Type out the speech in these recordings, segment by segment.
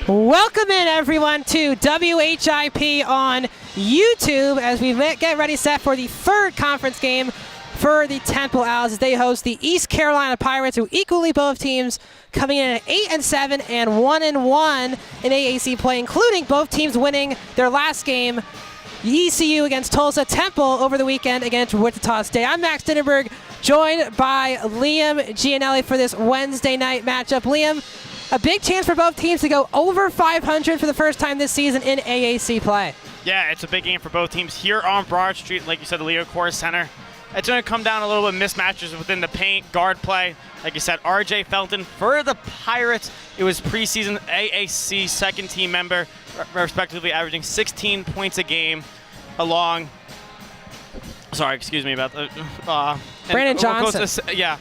Welcome in, everyone, to WHIP on YouTube as we get ready set for the third conference game for the Temple Owls as they host the East Carolina Pirates, who equally both teams coming in at 8-7 and 1-1 in AAC play, including both teams winning their last game, ECU against Tulsa, Temple over the weekend against Wichita State. I'm Max Dinenberg, joined by Liam Gianelli for this Wednesday night matchup. Liam, a big chance for both teams to go over 500 for the first time this season in AAC play. Yeah, it's a big game for both teams here on Broad Street, like you said, the Liacouras Center. It's going to come down a little bit of mismatches within the paint, guard play. Like you said, R.J. Felton for the Pirates. It was preseason AAC second-team member, respectively averaging 16 points a game along. Sorry, excuse me about that. Brandon Johnson. Yeah,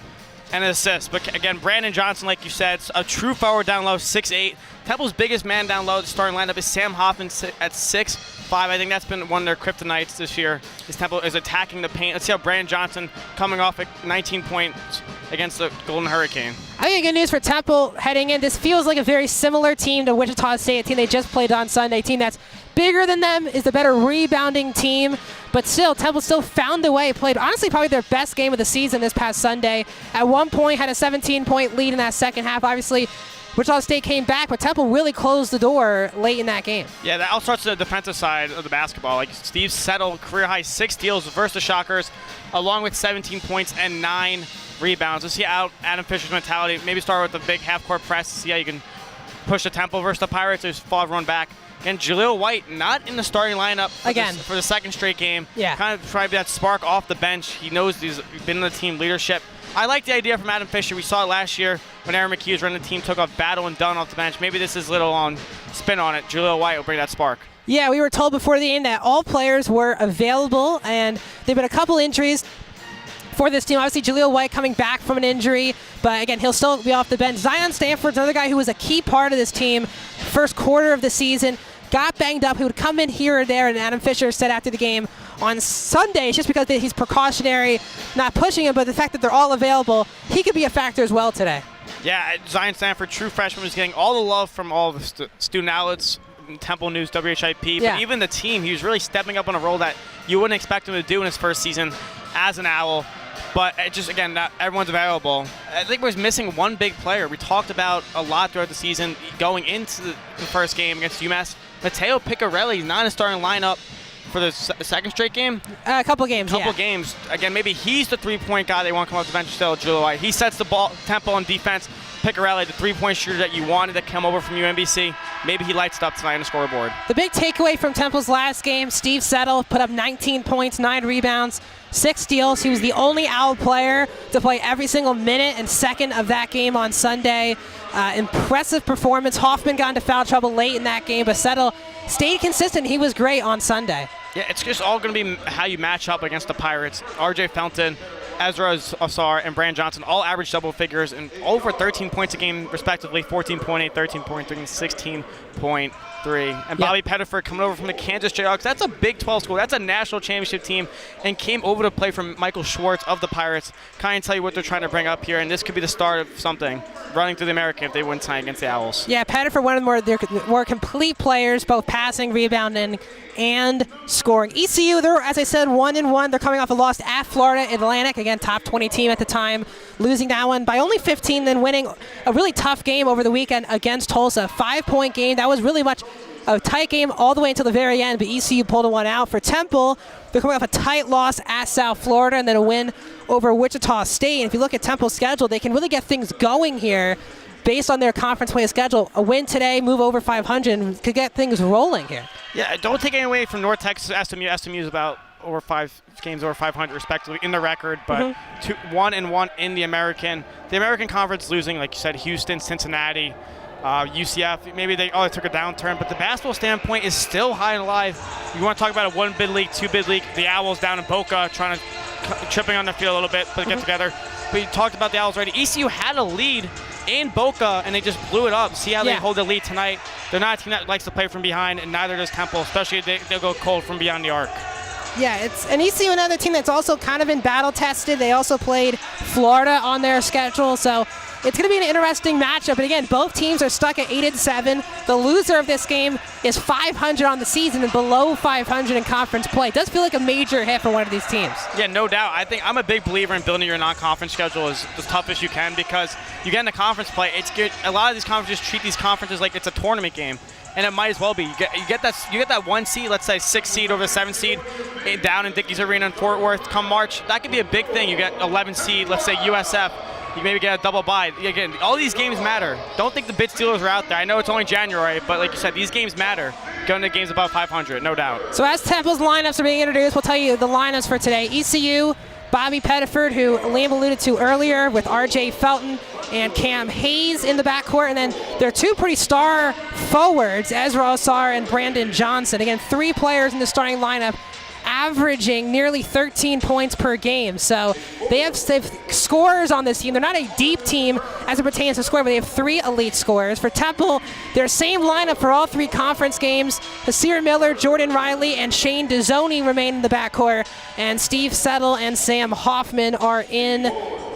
and an assist. But again, Brandon Johnson, like you said, a true forward down low, 6'8". Temple's biggest man down low, the starting lineup is Sam Hoffman at 6'5". I think that's been one of their kryptonites this year. Is Temple is attacking the paint. Let's see how Brandon Johnson coming off at 19 points against the Golden Hurricane. I think good news for Temple heading in. This feels like a very similar team to Wichita State, a team they just played on Sunday. A team that's bigger than them, is the better rebounding team, but still, Temple still found a way, played honestly probably their best game of the season this past Sunday. At one point, had a 17-point lead in that second half. Obviously, Wichita State came back, but Temple really closed the door late in that game. Yeah, that all starts to the defensive side of the basketball. Like Steve settled career-high 6 steals versus the Shockers, along with 17 points and 9 rebounds. Let's see Adam Fisher's mentality. Maybe start with the big half-court press, see how you can push the Temple versus the Pirates. There's fall run back. And Jaleel White not in the starting lineup for the second straight game. Yeah. Kind of trying to be that spark off the bench. He knows he's been in the team leadership. I like the idea from Adam Fisher. We saw it last year when Aaron McKee was running the team, took off Battle and Dunn off the bench. Maybe this is a little on spin on it. Jaleel White will bring that spark. Yeah, we were told before the game that all players were available, and there have been a couple injuries for this team. Obviously, Jaleel White coming back from an injury, but again, he'll still be off the bench. Zion Stanford's another guy who was a key part of this team first quarter of the season. Got banged up. He would come in here or there, and Adam Fisher said after the game on Sunday, it's just because he's precautionary, not pushing him, but the fact that they're all available, he could be a factor as well today. Yeah, Zion Stanford, true freshman, was getting all the love from all the student outlets, Temple News, WHIP, yeah. But even the team, he was really stepping up on a role that you wouldn't expect him to do in his first season as an Owl. But it just, again, not everyone's available. I think we're missing one big player. We talked about a lot throughout the season going into the first game against UMass. Matteo Piccarelli, not in the starting lineup for the second straight game. A couple games, games. Again, maybe he's the three-point guy they want to come off the bench still, Jaleel White. He sets the ball, Temple on defense. Piccarelli, the three-point shooter that you wanted to come over from UMBC. Maybe he lights it up tonight on the scoreboard. The big takeaway from Temple's last game, Steve Settle put up 19 points, 9 rebounds, 6 steals. He was the only Owl player to play every single minute and second of that game on Sunday. Impressive performance. Hoffman got into foul trouble late in that game, but Settle stayed consistent. He was great on Sunday. Yeah, it's just all going to be how you match up against the Pirates. R.J. Felton, Ezra Assar, and Brandon Johnson all average double figures and over 13 points a game, respectively. 14.8, 13.3, 16.3. And Bobby Pettiford coming over from the Kansas Jayhawks. That's a Big 12 school. That's a national championship team, and came over to play for Michael Schwartz of the Pirates. Kind of tell you what they're trying to bring up here, and this could be the start of something running through the American if they win tonight against the Owls. Yeah, Pettiford, one of their more complete players, both passing, rebounding, and scoring. ECU, they're, as I said, 1-1. They're coming off a loss at Florida Atlantic, again, top 20 team at the time, losing that one by only 15, then winning a really tough game over the weekend against Tulsa. 5-point game. That was really much a tight game all the way until the very end, but ECU pulled one out. For Temple, they're coming off a tight loss at South Florida and then a win over Wichita State. And if you look at Temple's schedule, they can really get things going here based on their conference play schedule. A win today, move over 500, and could get things rolling here. Yeah, don't take any away from North Texas, SMU. SMU is about over 5 games over 500 respectively in the record, but 1-1 in the American. The American Conference losing, like you said, Houston, Cincinnati, UCF. Maybe they took a downturn, but the basketball standpoint is still high and alive. You want to talk about a 1-bid league, 2-bid league. The Owls down in Boca trying to tripping on their field a little bit, but get together. But you talked about the Owls already. ECU had a lead in Boca, and they just blew it up. See how they hold the lead tonight. They're not a team that likes to play from behind, and neither does Temple, especially if they'll go cold from beyond the arc. Yeah, it's an ECU, another team that's also kind of been battle tested. They also played Florida on their schedule, so it's going to be an interesting matchup. But again, both teams are stuck at 8-7. The loser of this game is 500 on the season and below 500 in conference play. It does feel like a major hit for one of these teams. Yeah, no doubt. I think I'm a big believer in building your non-conference schedule as tough as you can, because you get into conference play. It's good. A lot of these conferences treat these conferences like it's a tournament game, and it might as well be. You get that 1 seed, let's say 6 seed over the 7 seed, down in Dickies Arena in Fort Worth come March. That could be a big thing. You get 11 seed, let's say USF. You maybe get a double bye. Again, all these games matter. Don't think the bid stealers are out there. I know it's only January, but like you said, these games matter. Going to games above 500, no doubt. So as Temple's lineups are being introduced, we'll tell you the lineups for today. ECU, Bobby Pettiford, who Liam alluded to earlier, with R.J. Felton and Cam Hayes in the backcourt. And then there are two pretty star forwards, Ezra Osar and Brandon Johnson. Again, 3 players in the starting lineup, averaging nearly 13 points per game. So they've scorers on this team. They're not a deep team as it pertains to scoring, but they have 3 elite scorers. For Temple, their same lineup for all 3 conference games. Hasir Miller, Jordan Riley, and Shane Dezzoni remain in the backcourt, and Steve Settle and Sam Hoffman are in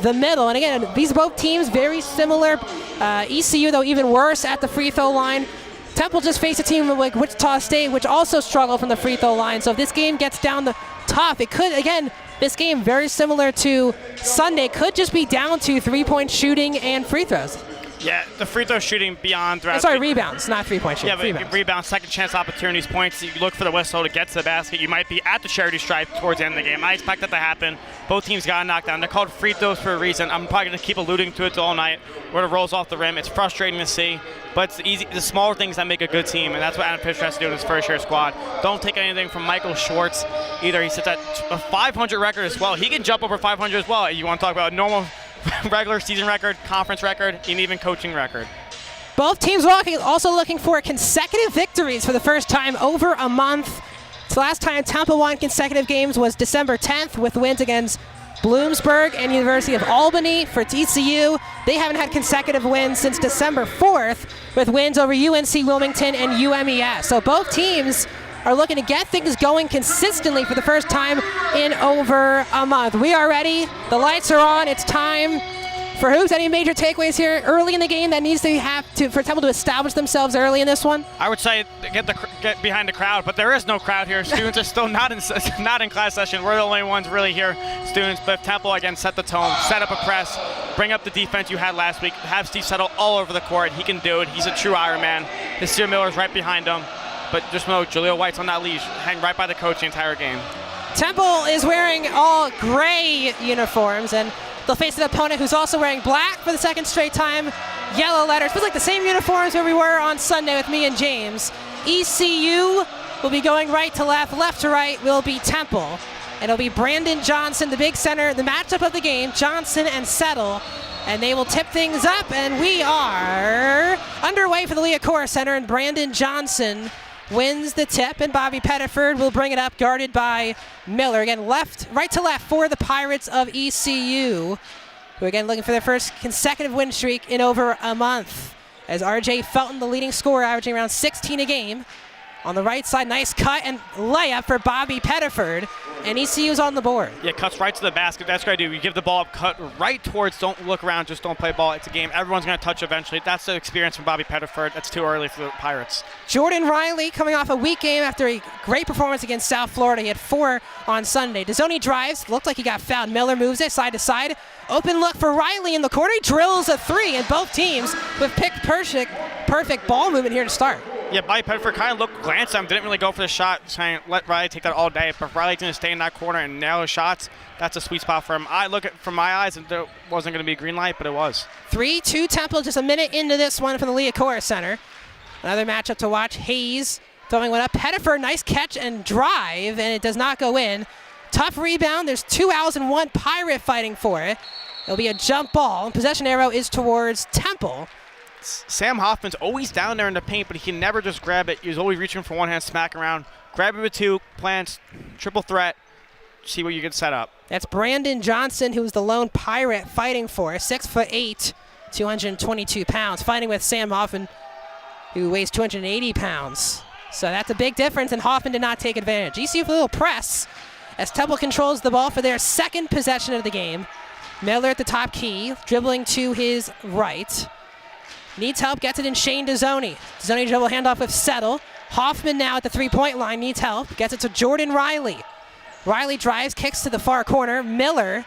the middle. And again, these both teams very similar. ECU, though, even worse at the free throw line. Temple just faced a team like Wichita State, which also struggled from the free throw line. So if this game gets down the tough, it could, again, this game very similar to Sunday, could just be down to 3-point shooting and free throws. Yeah, the free throw shooting beyond throughout. Sorry, rebounds, not 3-point shooting. Yeah, but rebounds, second chance opportunities, points. You look for the whistle to get to the basket. You might be at the charity stripe towards the end of the game. I expect that to happen. Both teams got knocked down. They're called free throws for a reason. I'm probably going to keep alluding to it all night, where it rolls off the rim. It's frustrating to see, but it's easy. The smaller things that make a good team, and that's what Adam Fisher has to do in his first-year squad. Don't take anything from Michael Schwartz either. He sits at a 500 record as well. He can jump over 500 as well. You want to talk about a normal regular season record, conference record, and even coaching record. Both teams also looking for consecutive victories for the first time over a month. So last time Temple won consecutive games was December 10th with wins against Bloomsburg and University of Albany. For ECU, they haven't had consecutive wins since December 4th with wins over UNC Wilmington and UMES. So both teams are looking to get things going consistently for the first time in over a month. We are ready. The lights are on. It's time for hoops. Any major takeaways here early in the game that needs to for Temple to establish themselves early in this one? I would say get behind the crowd, but there is no crowd here. Students are still not in class session. We're the only ones really here, students. But if Temple again set the tone, set up a press, bring up the defense you had last week, have Steve Settle all over the court. He can do it. He's a true Iron Man. Hasir Miller's right behind him. But just know Jaleel White's on that leash, hang right by the coach the entire game. Temple is wearing all gray uniforms, and they'll face an opponent who's also wearing black for the second straight time. Yellow letters. Feels like the same uniforms where we were on Sunday with me and James. ECU will be going right to left to right will be Temple. And it'll be Brandon Johnson, the big center, the matchup of the game, Johnson and Settle. And they will tip things up, and we are underway for the Liacouras Center, and Brandon Johnson wins the tip, and Bobby Pettiford will bring it up, guarded by Miller. Again, right to left for the Pirates of ECU, who again looking for their first consecutive win streak in over a month. As R.J. Felton, the leading scorer, averaging around 16 a game. On the right side, nice cut and layup for Bobby Pettiford, and ECU's on the board. Yeah, cuts right to the basket. That's what I do. You give the ball up, cut right towards, don't look around, just don't play ball. It's a game. Everyone's going to touch eventually. That's the experience from Bobby Pettiford. That's too early for the Pirates. Jordan Riley coming off a weak game after a great performance against South Florida. He had 4 on Sunday. Dezzoni drives, looked like he got fouled. Miller moves it side to side. Open look for Riley in the corner. He drills a 3, and both teams have picked perfect ball movement here to start. Yeah, Bobby Pettiford kind of glanced at him, didn't really go for the shot, trying to let Riley take that all day. But if Riley's going to stay in that corner and nail his shots, that's a sweet spot for him. I look at from my eyes, and there wasn't going to be a green light, but it was. 3-2 Temple, just a minute into this one from the Liacouras Center. Another matchup to watch. Hayes throwing one up. Pettiford, nice catch and drive, and it does not go in. Tough rebound. There's 2 owls and 1 Pirate fighting for it. It'll be a jump ball. Possession arrow is towards Temple. Sam Hoffman's always down there in the paint, but he can never just grab it. He's always reaching for one hand, smack around. Grab it with 2, plants, triple threat, see what you can set up. That's Brandon Johnson, who's the lone Pirate fighting for it. 6'8", 222 pounds, fighting with Sam Hoffman, who weighs 280 pounds. So that's a big difference, and Hoffman did not take advantage. ECU with a little press as Temple controls the ball for their second possession of the game. Miller at the top key, dribbling to his right. Needs help, gets it in Shane Dezzoni. Dezzoni dribble handoff with Settle. Hoffman now at the three-point line, needs help, gets it to Jordan Riley. Riley drives, kicks to the far corner. Miller's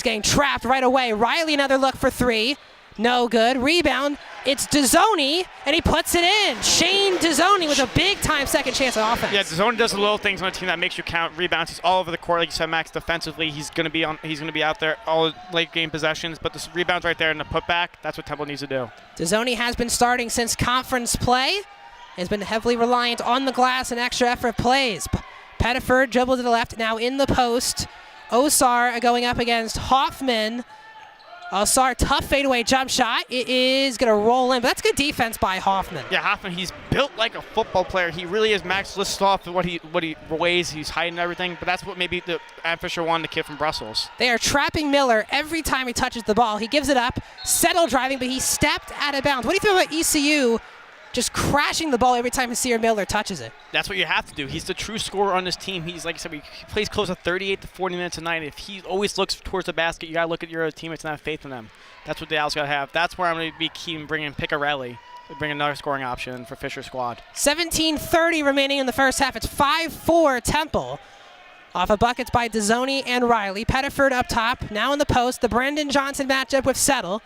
getting trapped right away. Riley another look for three. No good. Rebound. It's Dezzoni, and he puts it in. Shane Dezzoni with a big-time second chance on offense. Yeah, Dezzoni does the little things on a team that makes you count. Rebounds. He's all over the court, like you said, Max. Defensively, he's going to be out there all late-game possessions. But the rebounds right there in the putback, that's what Temple needs to do. Dezzoni has been starting since conference play. Has been heavily reliant on the glass and extra effort plays. Pettiford dribble to the left, now in the post. Osar going up against Hoffman. Osar, tough fadeaway jump shot. It is going to roll in, but that's good defense by Hoffman. Yeah, Hoffman, he's built like a football player. He really is. Max lists off what he weighs. He's hiding everything, but that's what maybe the Fisher won, the kid from Brussels. They are trapping Miller every time he touches the ball. He gives it up, Settle driving, but he stepped out of bounds. What do you think about ECU just crashing the ball every time Sear Miller touches it? That's what you have to do. He's the true scorer on this team. He's, like I said, he plays close to 38 to 40 minutes a night. If he always looks towards the basket, you got to look at your other teammates and have faith in them. That's what Dallas got to have. That's where I'm going to be keen bringing Picarelli, bring another scoring option for Fisher's squad. 17:30 remaining in the first half. It's 5-4 Temple. Off of buckets by Dezzoni and Riley. Pettiford up top, now in the post. The Brandon Johnson matchup with Settle.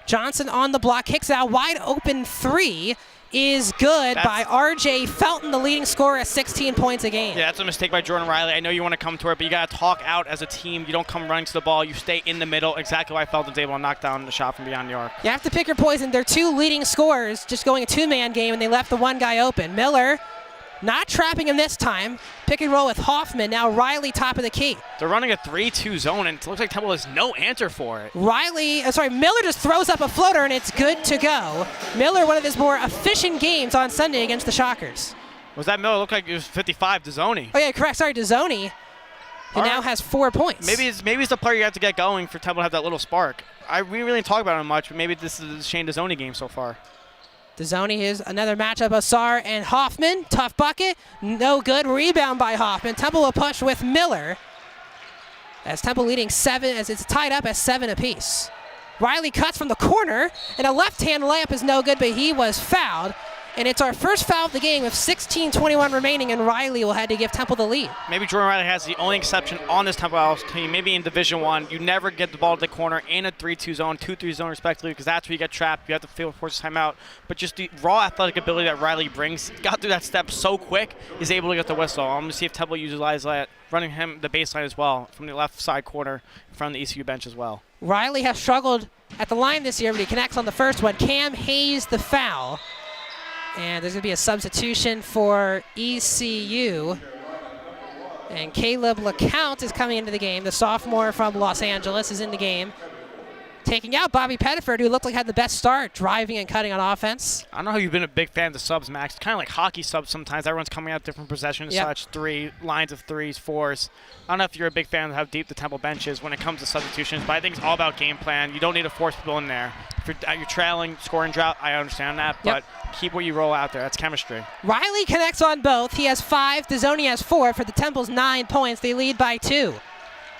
Johnson on the block, kicks out, wide open three. Is good by R.J. Felton, the leading scorer at 16 points a game. Yeah, that's a mistake by Jordan Riley. I know you want to come to it, but you got to talk out as a team. You don't come running to the ball. You stay in the middle. Exactly why Felton's able to knock down the shot from beyond the arc. You have to pick your poison. Their two leading scorers just going a two-man game, and they left the one guy open. Miller not trapping him this time. Pick and roll with Hoffman. Now Riley top of the key. They're running a 3-2 zone, and it looks like Temple has no answer for it. Miller just throws up a floater, and it's good to go. Miller, one of his more efficient games on Sunday against the Shockers. Was that Miller? It looked like it was 55, Dezzoni. Oh, yeah, correct. Sorry, Dezzoni, who now has 4 points. Maybe it's the player you have to get going for Temple to have that little spark. We really didn't talk about him much, but maybe this is the Shane Dezzoni game so far. Dezzoni is another matchup, Osar and Hoffman. Tough bucket, no good. Rebound by Hoffman. Temple will push with Miller. As Temple leading 7, as it's tied up at 7 apiece. Riley cuts from the corner, and a left-hand layup is no good, but he was fouled. And it's our first foul of the game with 16:21 remaining, and Riley will have to give Temple the lead. Maybe Jordan Riley has the only exception on this Temple Owls team. Maybe in Division I, you never get the ball to the corner in a 3-2 zone, 2-3 zone respectively, because that's where you get trapped. You have to feel force timeout. But just the raw athletic ability that Riley brings, got through that step so quick, is able to get the whistle. I'm going to see if Temple utilizes that, running him the baseline as well, from the left side corner, in front of the ECU bench as well. Riley has struggled at the line this year, but he connects on the first one. Cam Hayes the foul. And there's going to be a substitution for ECU. And Caleb LeCount is coming into the game. The sophomore from Los Angeles is in the game. Taking out Bobby Pettiford, who looked like had the best start, driving and cutting on offense. I don't know how you've been a big fan of the subs, Max. Kind of like hockey subs sometimes. Everyone's coming out different possessions, such 3 lines of 3s, 4s. I don't know if you're a big fan of how deep the Temple bench is when it comes to substitutions, but I think it's all about game plan. You don't need to force people in there. If you're trailing, scoring drought, I understand that, but keep what you roll out there. That's chemistry. Riley connects on both. He has 5. Dezzoni has 4. For the Temple's 9 points, they lead by 2.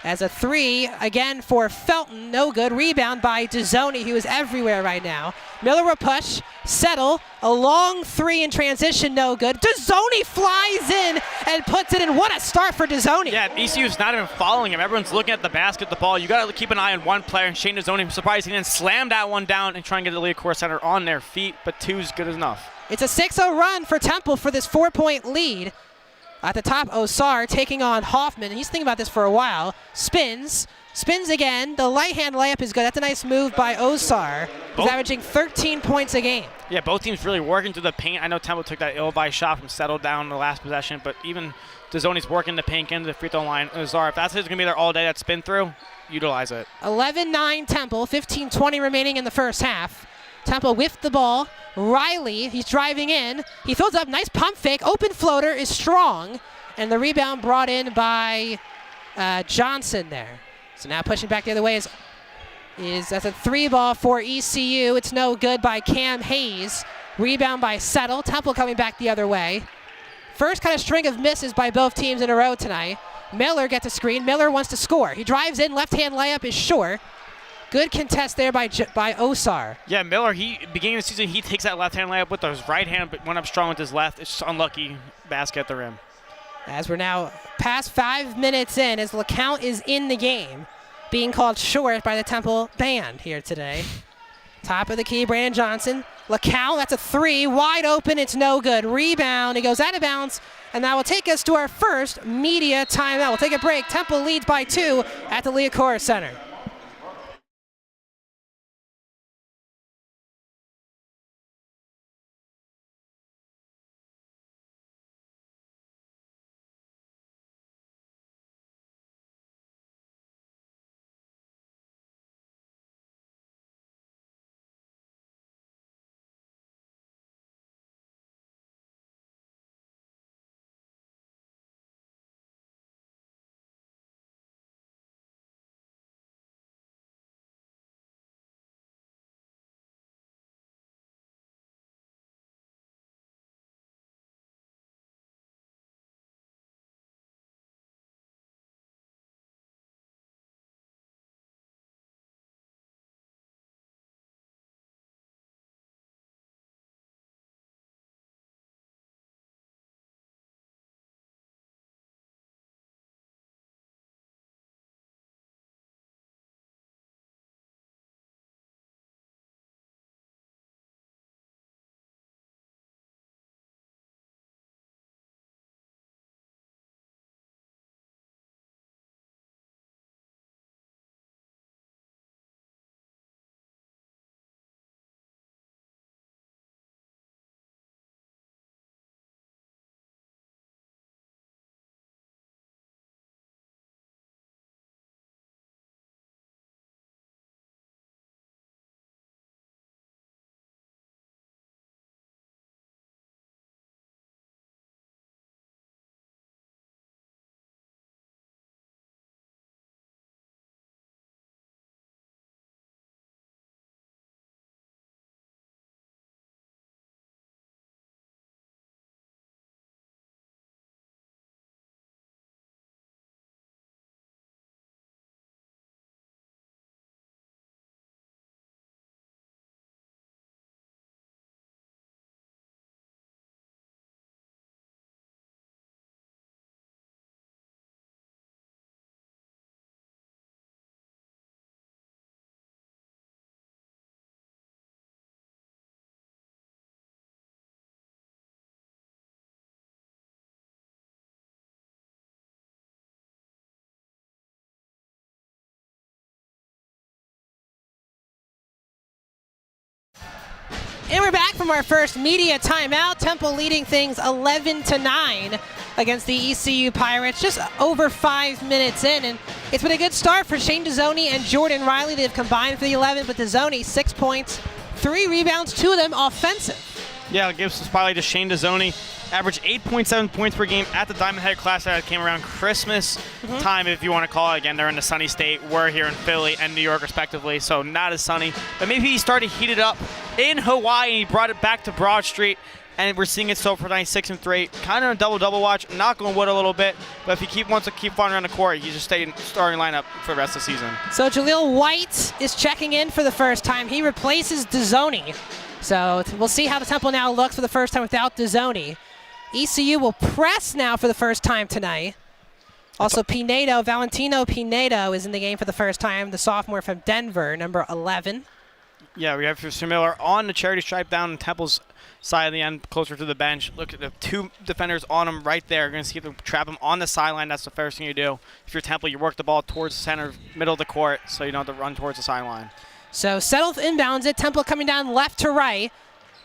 As a 3, again for Felton, no good. Rebound by Dezzoni, who is everywhere right now. Miller will push, Settle, a long 3 in transition, no good. Dezzoni flies in and puts it in. What a start for Dezzoni. Yeah, ECU's not even following him. Everyone's looking at the basket, the ball. You got to keep an eye on one player, and Shane Dezzoni, I'm surprised he didn't slam that one down and try and get the Liacouras center on their feet, but 2's good enough. It's a 6-0 run for Temple for this 4-point lead. At the top, Osar taking on Hoffman. He's thinking about this for a while. Spins again. The right hand layup is good. That's a nice move by Osar. He's averaging 13 points a game. Yeah, both teams really working through the paint. I know Temple took that ill-advised shot from Settle down in the last possession, but even Dezzoni's working the paint into the free throw line. Osar, if that's going to be there all day, that spin through, utilize it. 11-9 Temple. 15:20 remaining in the first half. Temple with the ball. Riley, he's driving in. He throws up, nice pump fake. Open floater is strong. And the rebound brought in by Johnson there. So now pushing back the other way is that's a 3 ball for ECU. It's no good by Cam Hayes. Rebound by Settle. Temple coming back the other way. First kind of string of misses by both teams in a row tonight. Miller gets a screen. Miller wants to score. He drives in. Left-hand layup is short. Good contest there by Osar. Yeah, Miller, beginning of the season, he takes that left-hand layup with his right hand, but went up strong with his left. It's just unlucky basket at the rim. As we're now past 5 minutes in, as LeCount is in the game, being called short by the Temple band here today. Top of the key, Brandon Johnson. LeCount, that's a three, wide open, it's no good. Rebound, it goes out of bounds, and that will take us to our first media timeout. We'll take a break. Temple leads by 2 at the Liacouras Center. And we're back from our first media timeout. Temple leading things 11-9 against the ECU Pirates, just over 5 minutes in. And it's been a good start for Shane Dezzoni and Jordan Riley. They've combined for the 11, but Dezzoni, 6 points, 3 rebounds, 2 of them offensive. Yeah, I'll give some spotlight to Shane Dezzoni. Averaged 8.7 points per game at the Diamond Head Classic that came around Christmas time, if you want to call it. Again, they're in the sunny state. We're here in Philly and New York, respectively, so not as sunny. But maybe he started to heat it up in Hawaii, and he brought it back to Broad Street, and we're seeing it so for night 6 and 3. Kind of a double-double watch, knock on wood a little bit, but if he wants to keep flying around the court, he just stayed in starting lineup for the rest of the season. So Jaleel White is checking in for the first time. He replaces Dezzoni. So we'll see how the Temple now looks for the first time without Dezzoni. ECU will press now for the first time tonight. Also, Valentino Pinedo is in the game for the first time, the sophomore from Denver, number 11. Yeah, we have Miller on the charity stripe down in Temple's side of the end, closer to the bench. Look at the 2 defenders on him right there. You're going to see them trap him on the sideline. That's the first thing you do. If you're Temple, you work the ball towards the center, middle of the court, so you don't have to run towards the sideline. So Settle inbounds it. Temple coming down left to right.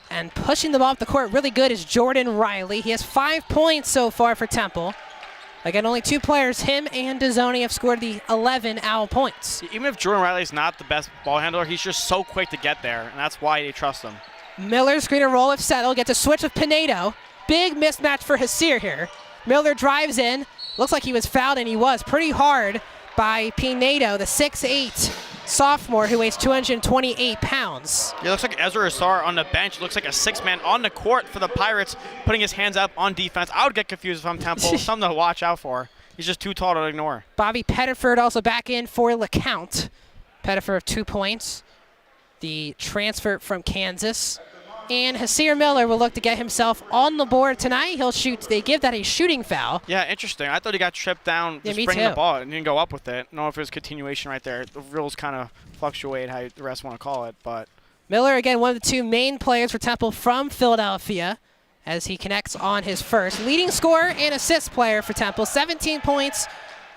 And pushing the ball up the court really good is Jordan Riley. He has 5 points so far for Temple. Again, only 2 players, him and Dezzoni, have scored the 11 OWL points. Even if Jordan Riley's not the best ball handler, he's just so quick to get there, and that's why they trust him. Miller screen and roll with Settle, gets a switch with Pinedo. Big mismatch for Hasir here. Miller drives in. Looks like he was fouled, and he was pretty hard by Pinedo, the 6'8" sophomore who weighs 228 pounds. It looks like Ezra Asar on the bench. Looks like a 6-man on the court for the Pirates, putting his hands up on defense. I would get confused if I'm Temple. Something to watch out for. He's just too tall to ignore. Bobby Pettiford also back in for LeCount. Pettiford 2 points. The transfer from Kansas. And Hasir Miller will look to get himself on the board tonight. He'll shoot. They give that a shooting foul. Yeah, interesting. I thought he got tripped down just bringing the ball and didn't go up with it. I don't know if it was continuation right there. The rules kind of fluctuate how the rest want to call it, but Miller, again, one of the 2 main players for Temple from Philadelphia as he connects on his first. Leading scorer and assist player for Temple. 17 points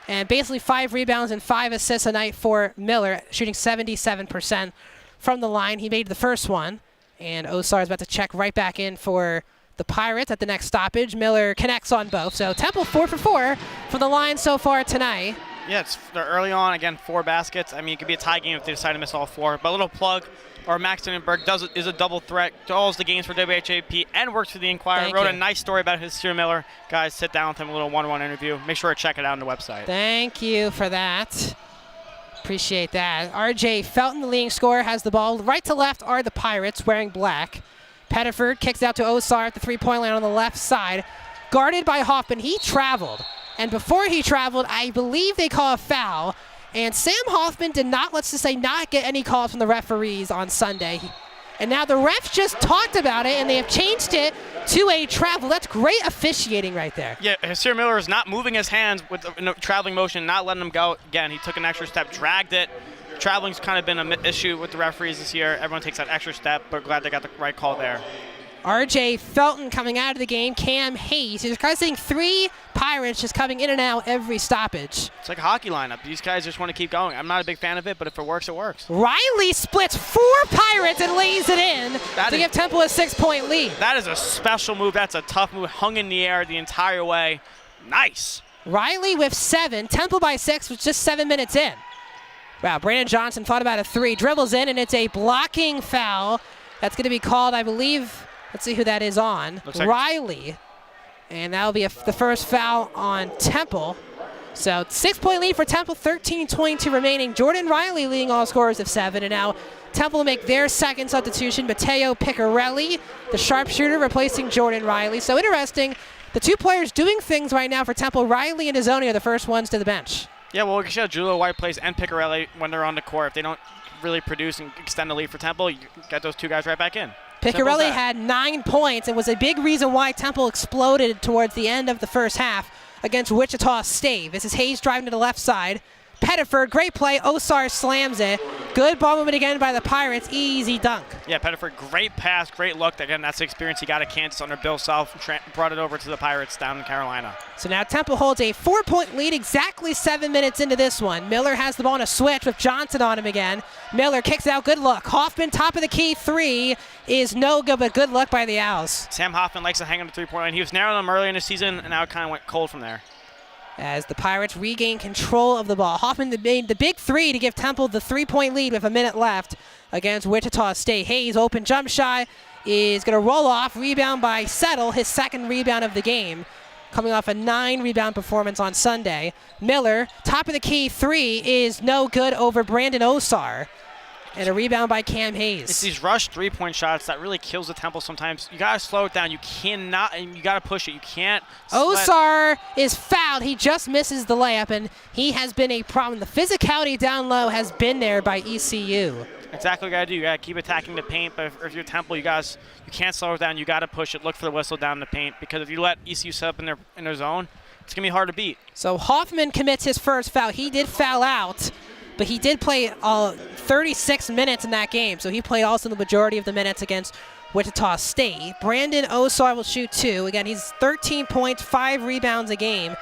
and basically 5 rebounds and 5 assists a night for Miller, shooting 77% from the line. He made the first one. And Osar is about to check right back in for the Pirates at the next stoppage. Miller connects on both. So Temple 4 for 4 from the line so far tonight. Yeah, they're early on. Again, 4 baskets. I mean, it could be a tie game if they decide to miss all 4. But a little plug, or Max Dinenberg is a double threat, calls the games for WHAP and works for the Inquirer. Wrote a nice story about Hasir Miller. Guys, sit down with him, a little one-on-one interview. Make sure to check it out on the website. Thank you for that. Appreciate that. R.J. Felton, the leading scorer, has the ball. Right to left are the Pirates wearing black. Pettiford kicks out to Osar at the 3-point line on the left side. Guarded by Hoffman. He traveled. And before he traveled, I believe they call a foul. And Sam Hoffman did not, let's just say, not get any calls from the referees on Sunday. And now the refs just talked about it, and they have changed it to a travel. That's great officiating right there. Yeah, Hasir Miller is not moving his hands with the traveling motion, not letting him go. Again, he took an extra step, dragged it. Traveling's kind of been an issue with the referees this year. Everyone takes that extra step, but glad they got the right call there. R.J. Felton coming out of the game. Cam Hayes. You're kind of seeing 3 Pirates just coming in and out every stoppage. It's like a hockey lineup. These guys just want to keep going. I'm not a big fan of it, but if it works, it works. Riley splits 4 Pirates and lays it in to give Temple a 6-point lead. That is a special move. That's a tough move. Hung in the air the entire way. Nice. Riley with 7. Temple by 6 with just 7 minutes in. Wow, Brandon Johnson thought about a 3. Dribbles in, and it's a blocking foul. That's going to be called, I believe. Let's see who that is on. Looks like Riley. And that'll be the first foul on Temple. So 6-point lead for Temple, 13:22 remaining. Jordan Riley leading all scorers of 7. And now Temple will make their second substitution. Matteo Piccarelli, the sharpshooter, replacing Jordan Riley. So interesting. The 2 players doing things right now for Temple. Riley and Dezzoni are the first ones to the bench. Yeah, well, we can show Julio White plays and Piccarelli when they're on the court. If they don't really produce and extend the lead for Temple, you get those 2 guys right back in. Piccarelli had 9 points and was a big reason why Temple exploded towards the end of the first half against Wichita State. This is Hayes driving to the left side. Pettiford, great play. Osar slams it. Good ball movement again by the Pirates. Easy dunk. Yeah, Pettiford, great pass, great look. Again, that's the experience he got at Kansas under Bill Self. Brought it over to the Pirates down in Carolina. So now Temple holds a 4-point lead exactly 7 minutes into this one. Miller has the ball on a switch with Johnson on him again. Miller kicks out, good look. Hoffman, top of the key, 3 is no good, but good luck by the Owls. Sam Hoffman likes to hang on the 3-point line. He was narrowing them early in the season, and now it kind of went cold from there. As the Pirates regain control of the ball. Hoffman made the big 3 to give Temple the 3-point lead with a minute left against Wichita State. Hayes, open jump shot, is going to roll off. Rebound by Settle, his 2nd rebound of the game, coming off a 9-rebound performance on Sunday. Miller, top of the key, 3 is no good over Brandon Osar. And a rebound by Cam Hayes. It's these rush 3-point shots that really kills the Temple sometimes. You got to slow it down. You cannot, and you got to push it. You can't. Osar is fouled. He just misses the layup, and he has been a problem. The physicality down low has been there by ECU. Exactly what you got to do. You got to keep attacking the paint, but if you're Temple, you can't slow it down. You got to push it. Look for the whistle down in the paint, because if you let ECU set up in their zone, it's going to be hard to beat. So Hoffman commits his first foul. He did foul out, but he did play 36 minutes in that game, so he played also the majority of the minutes against Wichita State. Brandon Osar will shoot 2. Again, he's 13 points, 5 rebounds a game.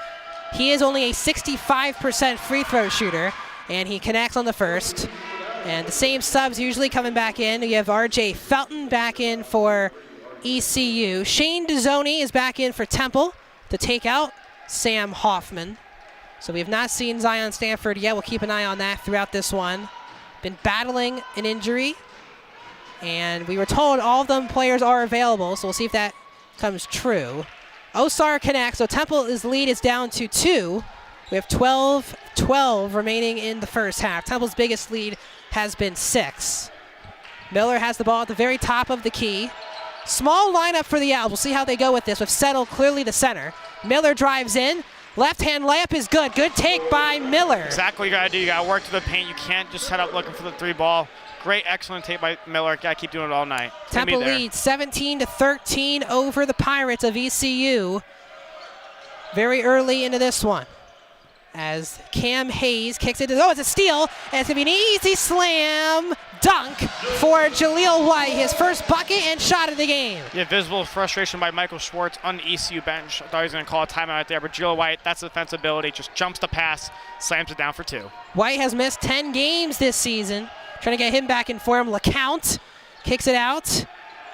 He is only a 65% free throw shooter, and he connects on the first. And the same subs usually coming back in. You have R.J. Felton back in for ECU. Shane Dezzoni is back in for Temple to take out Sam Hoffman. So we have not seen Zion Stanford yet. We'll keep an eye on that throughout this one. Been battling an injury, and we were told all of them players are available, so we'll see if that comes true. Osar connects, so Temple's lead is down to 2. We have 12 remaining in the first half. Temple's biggest lead has been 6. Miller has the ball at the very top of the key. Small lineup for the Owls. We'll see how they go with this, with Settle clearly the center. Miller drives in, Left-hand layup is good. Good take by Miller. Exactly what you got to do. You got to work to the paint. You can't just set up looking for the 3 ball. Great, excellent take by Miller. Got to keep doing it all night. Temple leads 17-13 over the Pirates of ECU. Very early into this one. As Cam Hayes kicks it. Oh, it's a steal. And it's going to be an easy slam dunk for Jaleel White. His first bucket and shot of the game. Yeah, visible frustration by Michael Schwartz on the ECU bench. I thought he was going to call a timeout right there, but Jaleel White, that's defensive ability. Just jumps the pass, slams it down for 2. White has missed 10 games this season. Trying to get him back in form. LeCount kicks it out.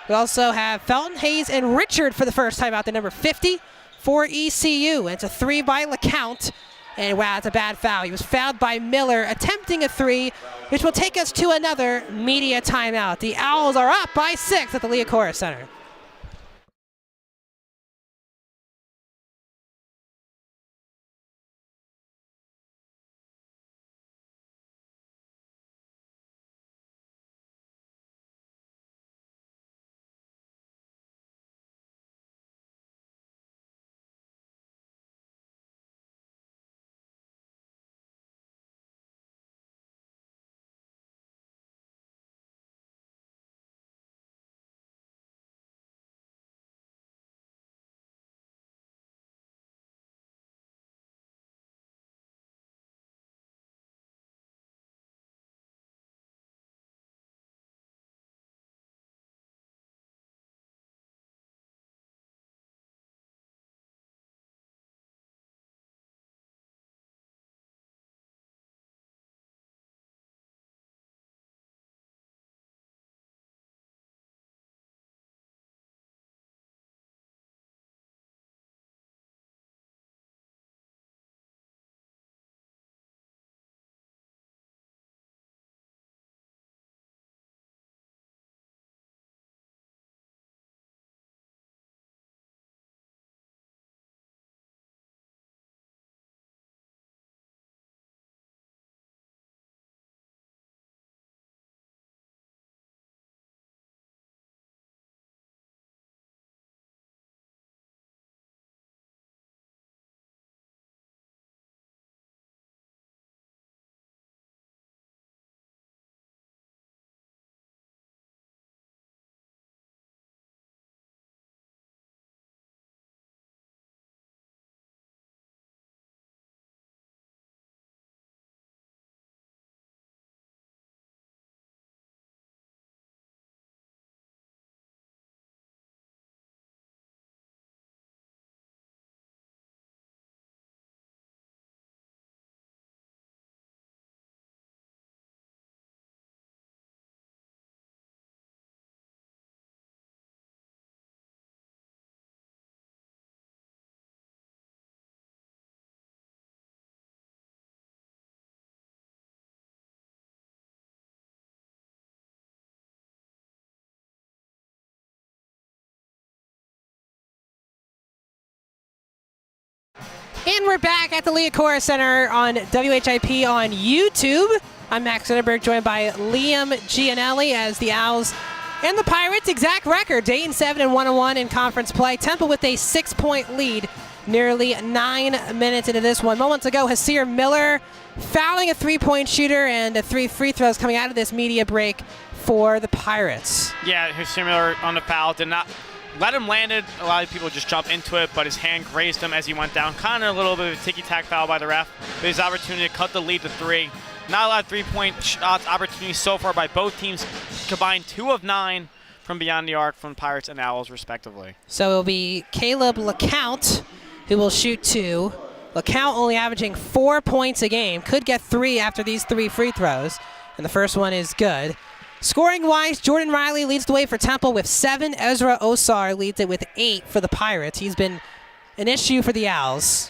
We also have Felton, Hayes, and Richard for the first time out, the number 50 for ECU. It's a 3 by LeCount. And wow, it's a bad foul. He was fouled by Miller attempting a 3, which will take us to another media timeout. The Owls are up by 6 at the Liacouras Center. And we're back at the Liacouras Center on WHIP on YouTube. I'm Max Zinnerberg, joined by Liam Gianelli as the Owls and the Pirates' exact record, 8-7 and 1-1 in conference play. Temple with a 6-point lead, nearly 9 minutes into this one. Moments ago, Hasir Miller fouling a 3-point shooter and 3 free throws coming out of this media break for the Pirates. Yeah, Hasir Miller on the foul did not let him land it. A lot of people just jump into it, but his hand grazed him as he went down. Kind of a little bit of a ticky-tack foul by the ref. But his opportunity to cut the lead to 3. Not a lot of 3-point shots opportunities so far by both teams. Combined 2 of 9 from beyond the arc from Pirates and Owls, respectively. So it'll be Caleb LeCount who will shoot 2. LeCount only averaging 4 points a game. Could get 3 after these 3 free throws. And the first one is good. Scoring-wise, Jordan Riley leads the way for Temple with 7. Ezra Osar leads it with 8 for the Pirates. He's been an issue for the Owls.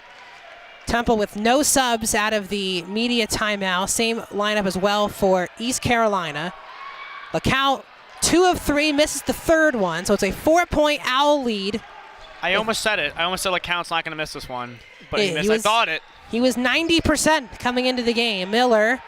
Temple with no subs out of the media timeout. Same lineup as well for East Carolina. LeCount, 2 of 3, misses the third one, so it's a 4-point Owl lead. I almost said it. I almost said LeCount's not going to miss this one, but he missed. I thought it. He was 90% coming into the game. Miller,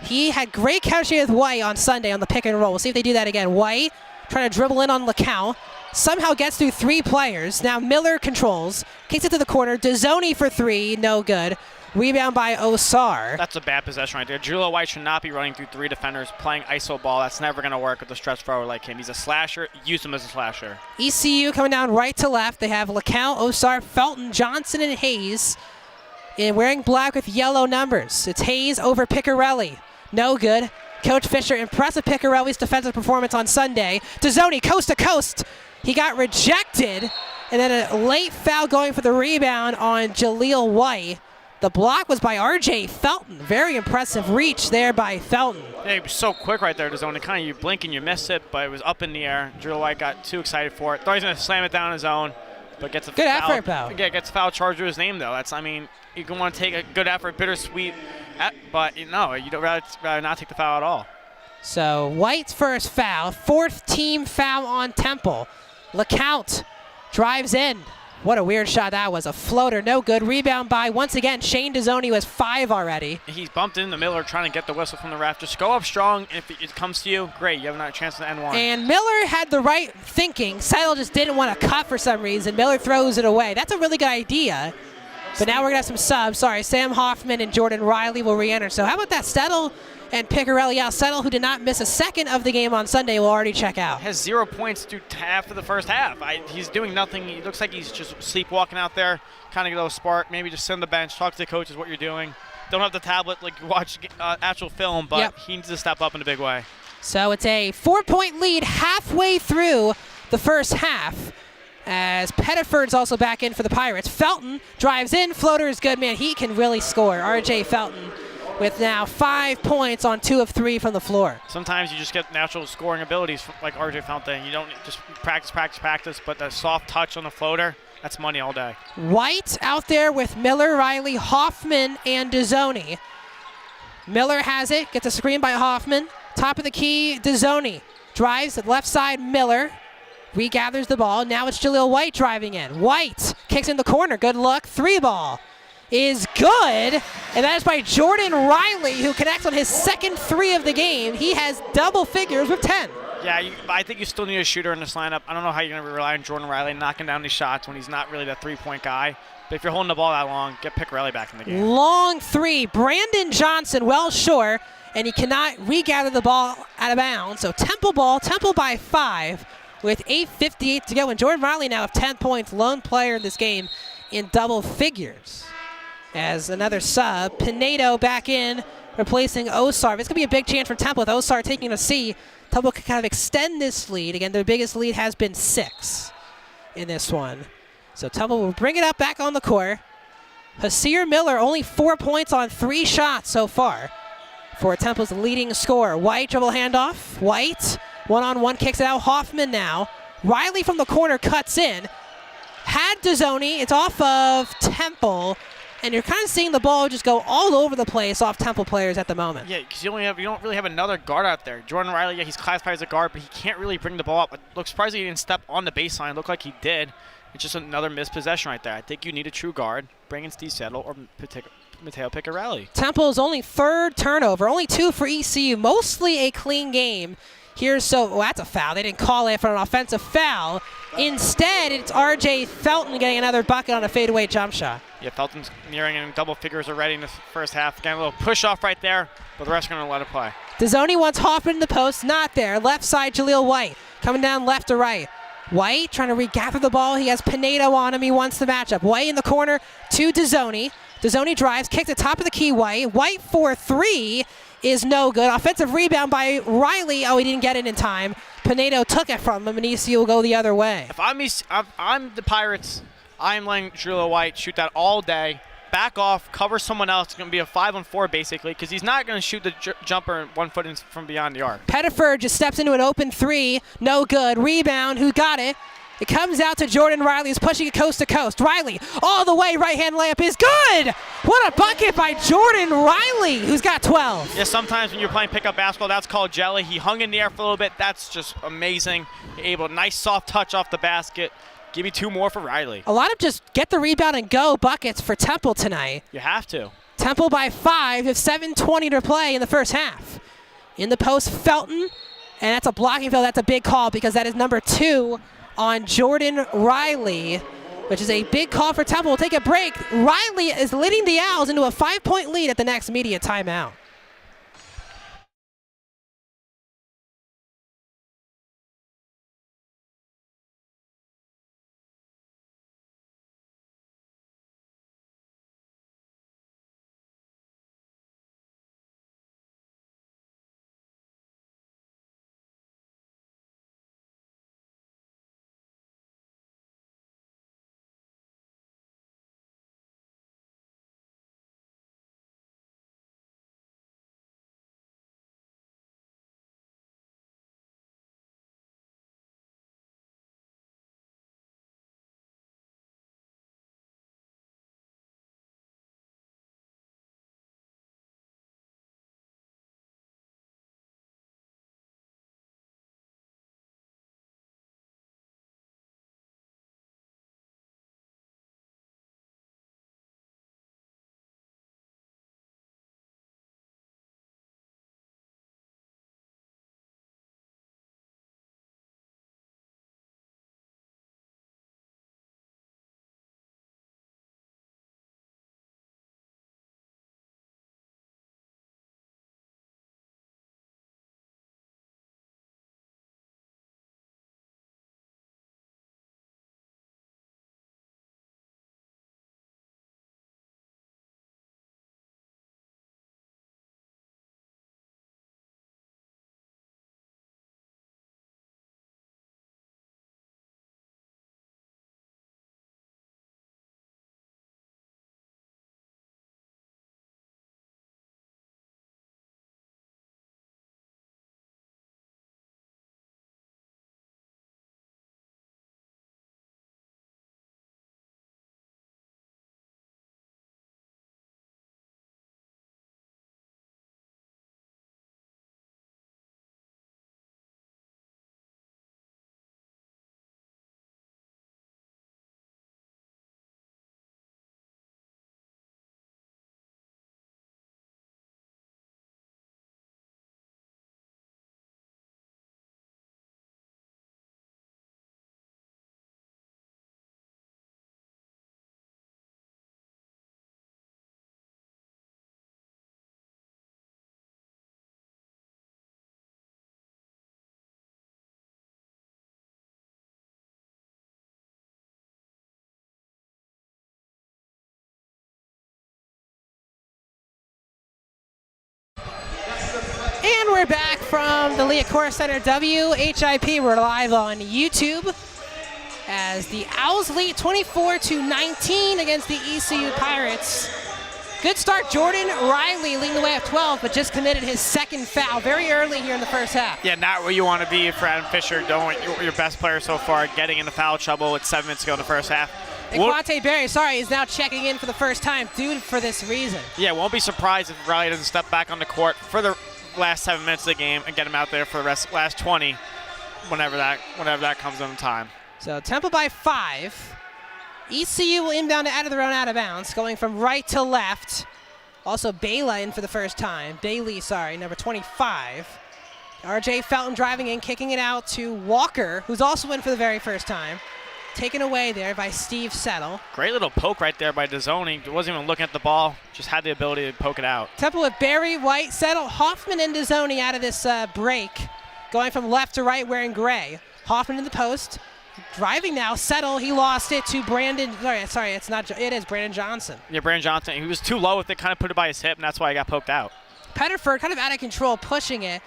he had great chemistry with White on Sunday on the pick and roll. We'll see if they do that again. White trying to dribble in on LeCount. somehow gets through 3 players. Now Miller controls, kicks it to the corner. Dezzoni for 3, no good. Rebound by Osar. That's a bad possession right there. Julio White should not be running through 3 defenders, playing iso ball. That's never going to work with a stretch forward like him. He's a slasher. Use him as a slasher. ECU coming down right to left. They have LeCount, Osar, Felton, Johnson, and Hayes. And wearing black with yellow numbers. It's Hayes over Piccarelli. No good. Coach Fisher, impressive Piccarelli's defensive performance on Sunday. Dezzoni, coast to coast. He got rejected. And then a late foul going for the rebound on Jaleel White. The block was by R.J. Felton. Very impressive reach there by Felton. Yeah, he was so quick right there to zone. Kind of you blink and you miss it, but it was up in the air. Drew White got too excited for it. Thought he was going to slam it down his own, but gets a good foul. Effort, pal. Yeah, gets a foul charged to his name though. That's, I mean, you can want to take a good effort, bittersweet, but no, you don't rather not take the foul at all. So White's first foul, 4th team foul on Temple. LeCount drives in. What a weird shot that was. A floater, no good. Rebound by, once again, Shane Dezzoni, who has 5 already. He's bumped into Miller trying to get the whistle from the ref. Just go up strong. If it comes to you, great. You have another chance to end one. And Miller had the right thinking. Seidel just didn't want to cut for some reason. Miller throws it away. That's a really good idea. But now we're going to have some subs. Sorry, Sam Hoffman and Jordan Riley will re-enter. So how about that? Settle and Piccarelli out. Settle, who did not miss a second of the game on Sunday, will already check out. Has 0 points through half of the first half. He's doing nothing. He looks like he's just sleepwalking out there, kind of get a little spark. Maybe just sit on the bench, talk to the coaches what you're doing. Don't have the tablet like you watch actual film, but he needs to step up in a big way. So it's a 4-point lead halfway through the first half. As Pettiford's also back in for the Pirates. Felton drives in, floater is good, man. He can really score. R.J. Felton with now 5 points on 2 of 3 from the floor. Sometimes you just get natural scoring abilities like R.J. Felton. You don't just practice, but the soft touch on the floater, that's money all day. White out there with Miller, Riley, Hoffman, and Dezzoni. Miller has it, gets a screen by Hoffman. Top of the key, Dezzoni. Drives at left side, Miller. Regathers the ball. Now it's Jaleel White driving in. White kicks in the corner. Good look. 3 ball is good. And that is by Jordan Riley, who connects on his second 3 of the game. He has double figures with 10. Yeah, I think you still need a shooter in this lineup. I don't know how you're going to rely on Jordan Riley knocking down these shots when he's not really that 3-point guy. But if you're holding the ball that long, get Piccarelli back in the game. Long 3. Brandon Johnson well short, and he cannot regather the ball out of bounds. So Temple ball, Temple by 5. With 8:58 to go, and Jordan Riley now with 10 points, lone player in this game in double figures. As another sub, Pinedo back in, replacing Osar. It's going to be a big chance for Temple with Osar taking a C. Temple can kind of extend this lead. Again, their biggest lead has been 6 in this one. So Temple will bring it up back on the court. Hasir Miller, only 4 points on 3 shots so far for Temple's leading scorer. White, dribble handoff. White. One-on-one kicks it out. Hoffman now. Riley from the corner cuts in. Had Dezzoni. It's off of Temple. And you're kind of seeing the ball just go all over the place off Temple players at the moment. Yeah, because you don't really have another guard out there. Jordan Riley, yeah, he's classified as a guard, but he can't really bring the ball up. It looks surprising he didn't step on the baseline. It looked like he did. It's just another missed possession right there. I think you need a true guard. Bring in Steve Settle or Mateo Piccarelli. Temple's only 3rd turnover. Only 2 for ECU. Mostly a clean game. That's a foul. They didn't call it for an offensive foul. Instead, it's R.J. Felton getting another bucket on a fadeaway jump shot. Yeah, Felton's nearing in double figures already in the first half. Getting a little push-off right there, but the rest are going to let it play. Dezzoni wants Hoffman in the post. Not there. Left side, Jaleel White. Coming down left to right. White trying to regather the ball. He has Pinedo on him. He wants the matchup. White in the corner to Dezzoni. Dezzoni drives, kicks at top of the key, White. White for 3 is no good. Offensive rebound by Riley. Oh, he didn't get it in time. Pinedo took it from him, and ECU will go the other way. If I'm the Pirates, I'm letting Jaleel White shoot that all day. Back off, cover someone else. It's going to be a 5-on-4 basically, because he's not going to shoot the jumper 1 foot from beyond the arc. Pettiford just steps into an open 3. No good. Rebound. Who got it? It comes out to Jordan Riley, who's pushing it coast to coast. Riley, all the way, right-hand layup is good! What a bucket by Jordan Riley, who's got 12. Yeah, sometimes when you're playing pickup basketball, that's called jelly. He hung in the air for a little bit. That's just amazing. Nice soft touch off the basket. Give me 2 more for Riley. A lot of just get the rebound and go buckets for Temple tonight. You have to. Temple by 5 with 7:20 to play in the first half. In the post, Felton, and that's a blocking foul. That's a big call because that is number 2 on Jordan Riley, which is a big call for Temple. We'll take a break. Riley is leading the Owls into a 5-point lead at the next media timeout. And we're back from the Liacouras Center WHIP. We're live on YouTube as the Owls lead 24-19 against the ECU Pirates. Good start. Jordan Riley leading the way at 12, but just committed his second foul very early here in the first half. Yeah, not where you want to be for Adam Fisher. Don't want your best player so far getting into foul trouble with 7 minutes to go in the first half. And Quante Berry, is now checking in for the first time due for this reason. Yeah, won't be surprised if Riley doesn't step back on the court for the last 7 minutes of the game and get him out there for the last 20 whenever that comes on time. So Temple by 5. ECU will inbound out of their own out of bounds, going from right to left. Also Bailey in for the first time. Bailey, number 25. RJ Felton driving in, kicking it out to Walker, who's also in for the very first time. Taken away there by Steve Settle. Great little poke right there by DeZoni. Wasn't even looking at the ball, just had the ability to poke it out. Temple with Barry, White, Settle, Hoffman, and DeZoni out of this break. Going from left to right wearing gray. Hoffman in the post. Driving now, Settle, he lost it to Brandon. It is Brandon Johnson. Yeah, Brandon Johnson. He was too low with it, kind of put it by his hip, and that's why he got poked out. Pettiford kind of out of control, pushing it.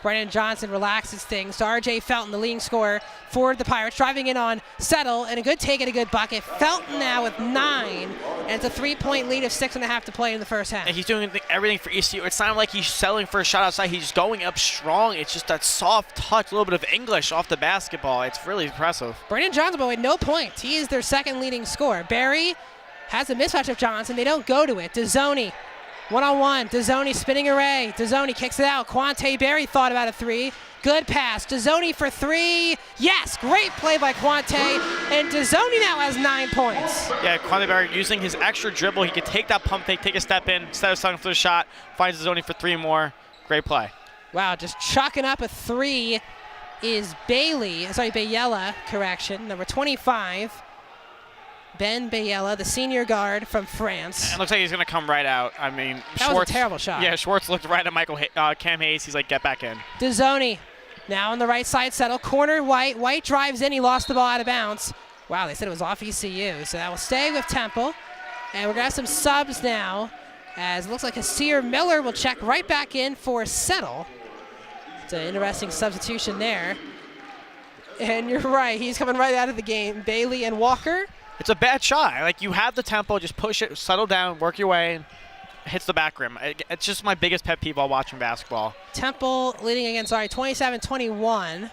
Brandon Johnson relaxes things to R.J. Felton, the leading scorer for the Pirates, driving in on Settle, and a good take and a good bucket. Felton now with 9, and it's a 3-point lead of 6.5 to play in the first half. And he's doing everything for ECU. It's not like he's settling for a shot outside. He's going up strong. It's just that soft touch, a little bit of English off the basketball. It's really impressive. Brandon Johnson, but with no points. He is their second leading scorer. Barry has a mismatch of Johnson. They don't go to it. DeZoni. One-on-one, DeZoni spinning array. DeZoni kicks it out. Quante Berry thought about a 3. Good pass. DeZoni for 3. Yes, great play by Quante. And DeZoni now has 9 points. Yeah, Quante Berry using his extra dribble. He could take that pump fake, take a step in, instead of settling for the shot, finds DeZoni for 3 more. Great play. Wow, just chucking up a 3 is Bayella, correction, number 25. Ben Bayella, the senior guard from France. It looks like he's going to come right out. I mean, that was a terrible shot. Yeah, Schwartz looked right at Cam Hayes. He's like, get back in. Dezzoni now on the right side, settle. Corner White. White drives in. He lost the ball out of bounds. Wow, they said it was off ECU. So that will stay with Temple. And we're going to have some subs now, as it looks like Hasir Miller will check right back in for Settle. It's an interesting substitution there. And you're right, he's coming right out of the game. Bailey and Walker. It's a bad shot. Like, you have the tempo, just push it, settle down, work your way, and hits the back rim. It's just my biggest pet peeve while watching basketball. Temple leading again, 27-21.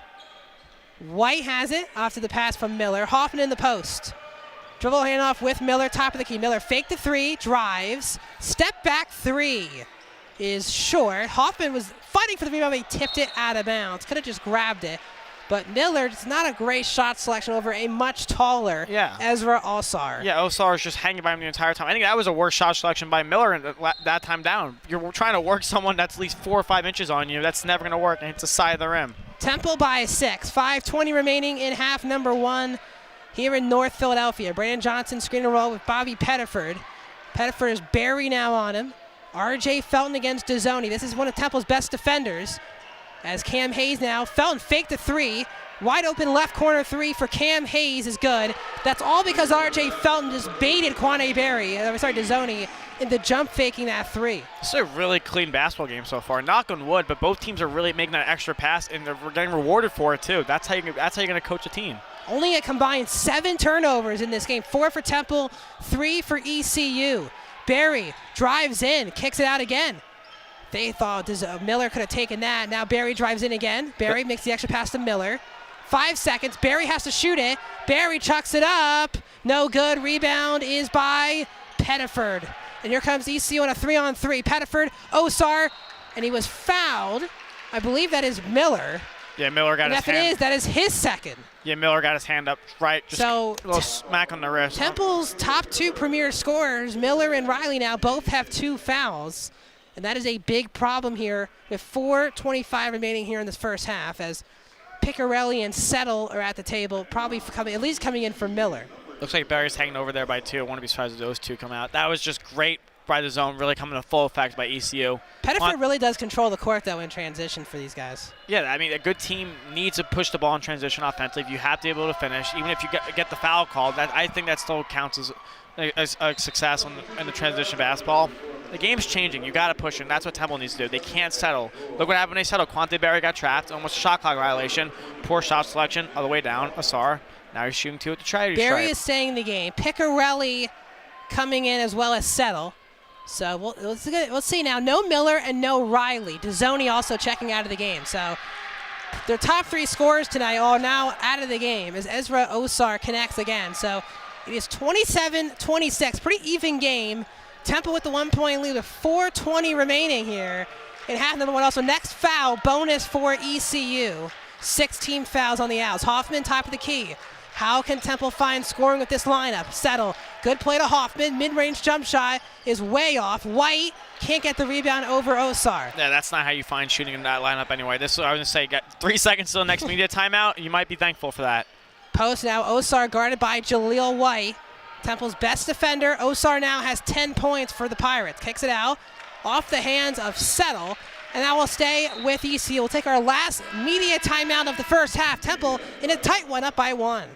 White has it after the pass from Miller. Hoffman in the post. Dribble handoff with Miller, top of the key. Miller fake the three, drives. Step back three is short. Hoffman was fighting for the rebound, but he tipped it out of bounds. Could have just grabbed it. But Miller, it's not a great shot selection over a much taller Ezra Osar. Yeah, Osar is just hanging by him the entire time. I think that was a worse shot selection by Miller that time down. You're trying to work someone that's at least 4 or 5 inches on you. That's never going to work, and it's the side of the rim. Temple by 6. 5:20 remaining in half number 1 here in North Philadelphia. Brandon Johnson screen and roll with Bobby Pettiford. Pettiford is Barry now on him. R.J. Felton against Dezzoni. This is one of Temple's best defenders. As Cam Hayes now, Felton faked the three. Wide open left corner three for Cam Hayes is good. That's all because R.J. Felton just baited Dezzoni into jump faking that three. This is a really clean basketball game so far. Knock on wood, but both teams are really making that extra pass, and they're getting rewarded for it too. That's how you're going to coach a team. Only a combined 7 turnovers in this game. 4 for Temple, 3 for ECU. Barry drives in, kicks it out again. They thought Miller could have taken that. Now Barry drives in again. Barry makes the extra pass to Miller. 5 seconds. Barry has to shoot it. Barry chucks it up. No good. Rebound is by Pettiford. And here comes ECU on a 3-on-3. Pettiford, Osar, and he was fouled. I believe that is Miller. Yeah, Miller got his hand. And if it is, that is his second. Yeah, Miller got his hand up right. Just a little smack on the wrist. Temple's top 2 premier scorers, Miller and Riley now, both have 2 fouls. And that is a big problem here with 4:25 remaining here in this first half, as Piccarelli and Settle are at the table, probably at least coming in for Miller. Looks like Barry's hanging over there by 2. I wouldn't be surprised if those 2 come out. That was just great by the zone, really coming to full effect by ECU. Pettiford really does control the court, though, in transition for these guys. Yeah, I mean, a good team needs to push the ball in transition offensively. You have to be able to finish. Even if you get the foul called, I think that still counts as a success in the transition basketball. The game's changing. You got to push it. That's what Temple needs to do. They can't settle. Look what happened when they settled. Quante Barry got trapped. Almost a shot clock violation. Poor shot selection all the way down. Asar. Now he's shooting 2 at the try. Barry is staying in the game. Piccarelli coming in as well as Settle. So we'll see now. No Miller and no Riley. Dezzoni also checking out of the game. So their top 3 scorers tonight are now out of the game as Ezra Osar connects again. So it is 27-26. Pretty even game. Temple with the 1-point lead with 4:20 remaining here in half number 1. Also, next foul, bonus for ECU. 16 fouls on the outs. Hoffman, top of the key. How can Temple find scoring with this lineup? Settle. Good play to Hoffman. Mid-range jump shot is way off. White can't get the rebound over Osar. Yeah, that's not how you find shooting in that lineup anyway. I was going to say, got 3 seconds till the next media timeout. You might be thankful for that. Post now. Osar guarded by Jaleel White. Temple's best defender. Osar now has 10 points for the Pirates. Kicks it out off the hands of Settle. And that will stay with ECU. We'll take our last media timeout of the first half. Temple in a tight one, up by 1.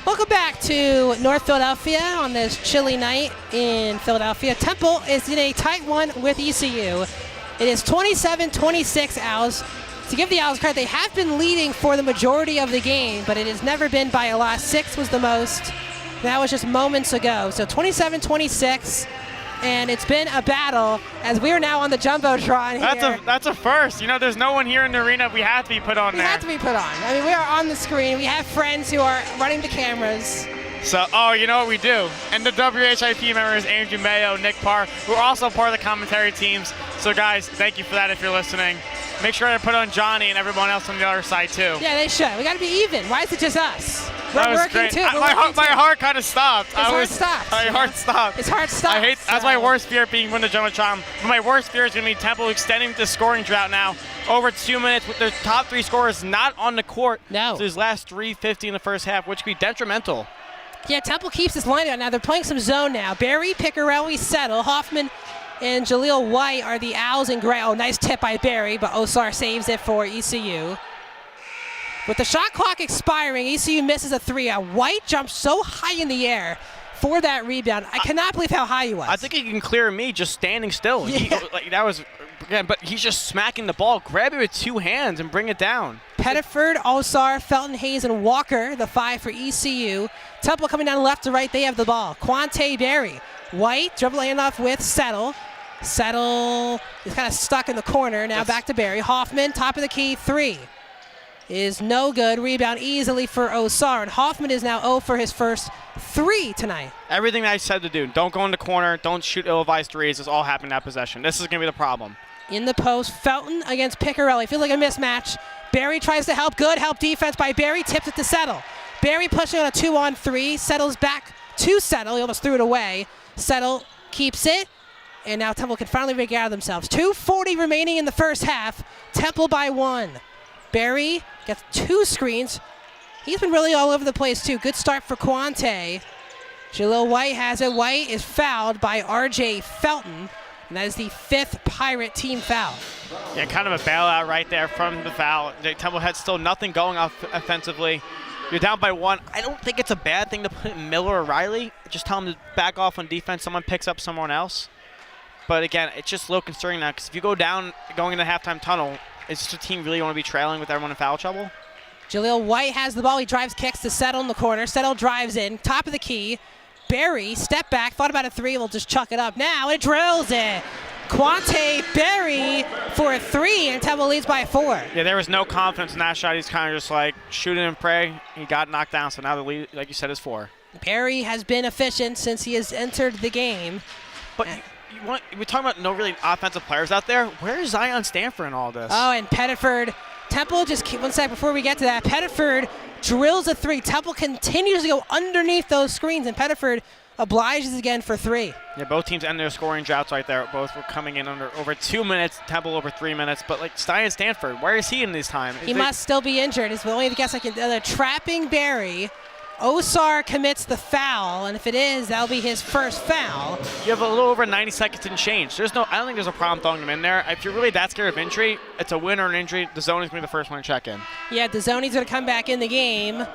Welcome back to North Philadelphia on this chilly night in Philadelphia. Temple is in a tight one with ECU. It is 27-26 Owls. To give the Owls credit, they have been leading for the majority of the game, but it has never been by a lot. 6 was the most. That was just moments ago. So 27-26, and it's been a battle as we are now on the Jumbotron here. That's a first. You know, there's no one here in the arena. We have to be put on there. We have to be put on. I mean, we are on the screen. We have friends who are running the cameras. So, you know what we do. And the WHIP members, Andrew Mayo, Nick Parr, who are also part of the commentary teams. So, guys, thank you for that if you're listening. Make sure to put on Johnny and everyone else on the other side, too. Yeah, they should. We got to be even. Why is it just us? That We're was working, great. too. My heart kind of stopped. My heart stopped. His heart stopped. I hate. That's my worst fear, being win the Jumbotron. But my worst fear is going to be Temple extending the scoring drought now over 2 minutes with their top 3 scorers not on the court. No. So his last 3:50 in the first half, which could be detrimental. Yeah, Temple keeps this line out. Now they're playing some zone now. Barry, Picarelli, Settle, Hoffman, and Jaleel White are the Owls in gray. Oh, nice tip by Barry, but Osar saves it for ECU. With the shot clock expiring, ECU misses a 3. White jumps so high in the air for that rebound. I cannot believe how high he was. I think he can clear me just standing still. Yeah. That was, again, but he's just smacking the ball. Grab it with 2 hands and bring it down. Pettiford, Osar, Felton, Hayes, and Walker, the 5 for ECU. Temple coming down left to right, they have the ball. Quante Berry. White dribbling off with Settle. Settle is kind of stuck in the corner. Now back to Berry. Hoffman, top of the key, 3. Is no good. Rebound easily for Osar. And Hoffman is now 0 for his first 3 tonight. Everything that I said to do. Don't go in the corner. Don't shoot ill-advised threes. It's all happening that possession. This is going to be the problem. In the post, Felton against Picarelli. Feels like a mismatch. Barry tries to help. Good help defense by Barry. Tips it to Settle. Barry pushing on a 2-on-3. Settles back to Settle. He almost threw it away. Settle keeps it. And now Temple can finally break out of themselves. 2:40 remaining in the first half. Temple by 1. Barry gets 2 screens. He's been really all over the place, too. Good start for Quante. Jaleel White has it. White is fouled by R.J. Felton. And that is the 5th Pirate team foul. Yeah, kind of a bailout right there from the foul. Temple had still nothing going off offensively. You're down by 1. I don't think it's a bad thing to put Miller or Riley. Just tell them to back off on defense. Someone picks up someone else. But again, it's just a little concerning now because if you go down going into the halftime tunnel, is the team really want to be trailing with everyone in foul trouble? Jaleel White has the ball. He drives, kicks to Settle in the corner. Settle drives in, top of the key. Barry, step back, thought about a 3, will just chuck it up. Now it drills it. Quante Barry for a 3, and Temple leads by 4. Yeah, there was no confidence in that shot. He's kind of just like shooting and pray. He got knocked down, so now the lead, like you said, is 4. Barry has been efficient since he has entered the game. But we're talking about no really offensive players out there. Where is Zion Stanford in all this? Oh, and Pettiford. Temple, just keep 1 sec before we get to that. Pettiford drills a 3. Temple continues to go underneath those screens, and Pettiford obliges again for 3. Yeah, both teams end their scoring droughts right there. Both were coming in under over 2 minutes. Temple over 3 minutes. But like Zion Stanford, where is he in this time? He must still be injured. Is the only guess I can. Trapping Barry. Osar commits the foul, and if it is, that'll be his first foul. You have a little over 90 seconds and change. I don't think there's a problem throwing him in there. If you're really that scared of injury, it's a win or an injury. The zone is going to be the first one to check in. Yeah, DeZoni's going to come back in the game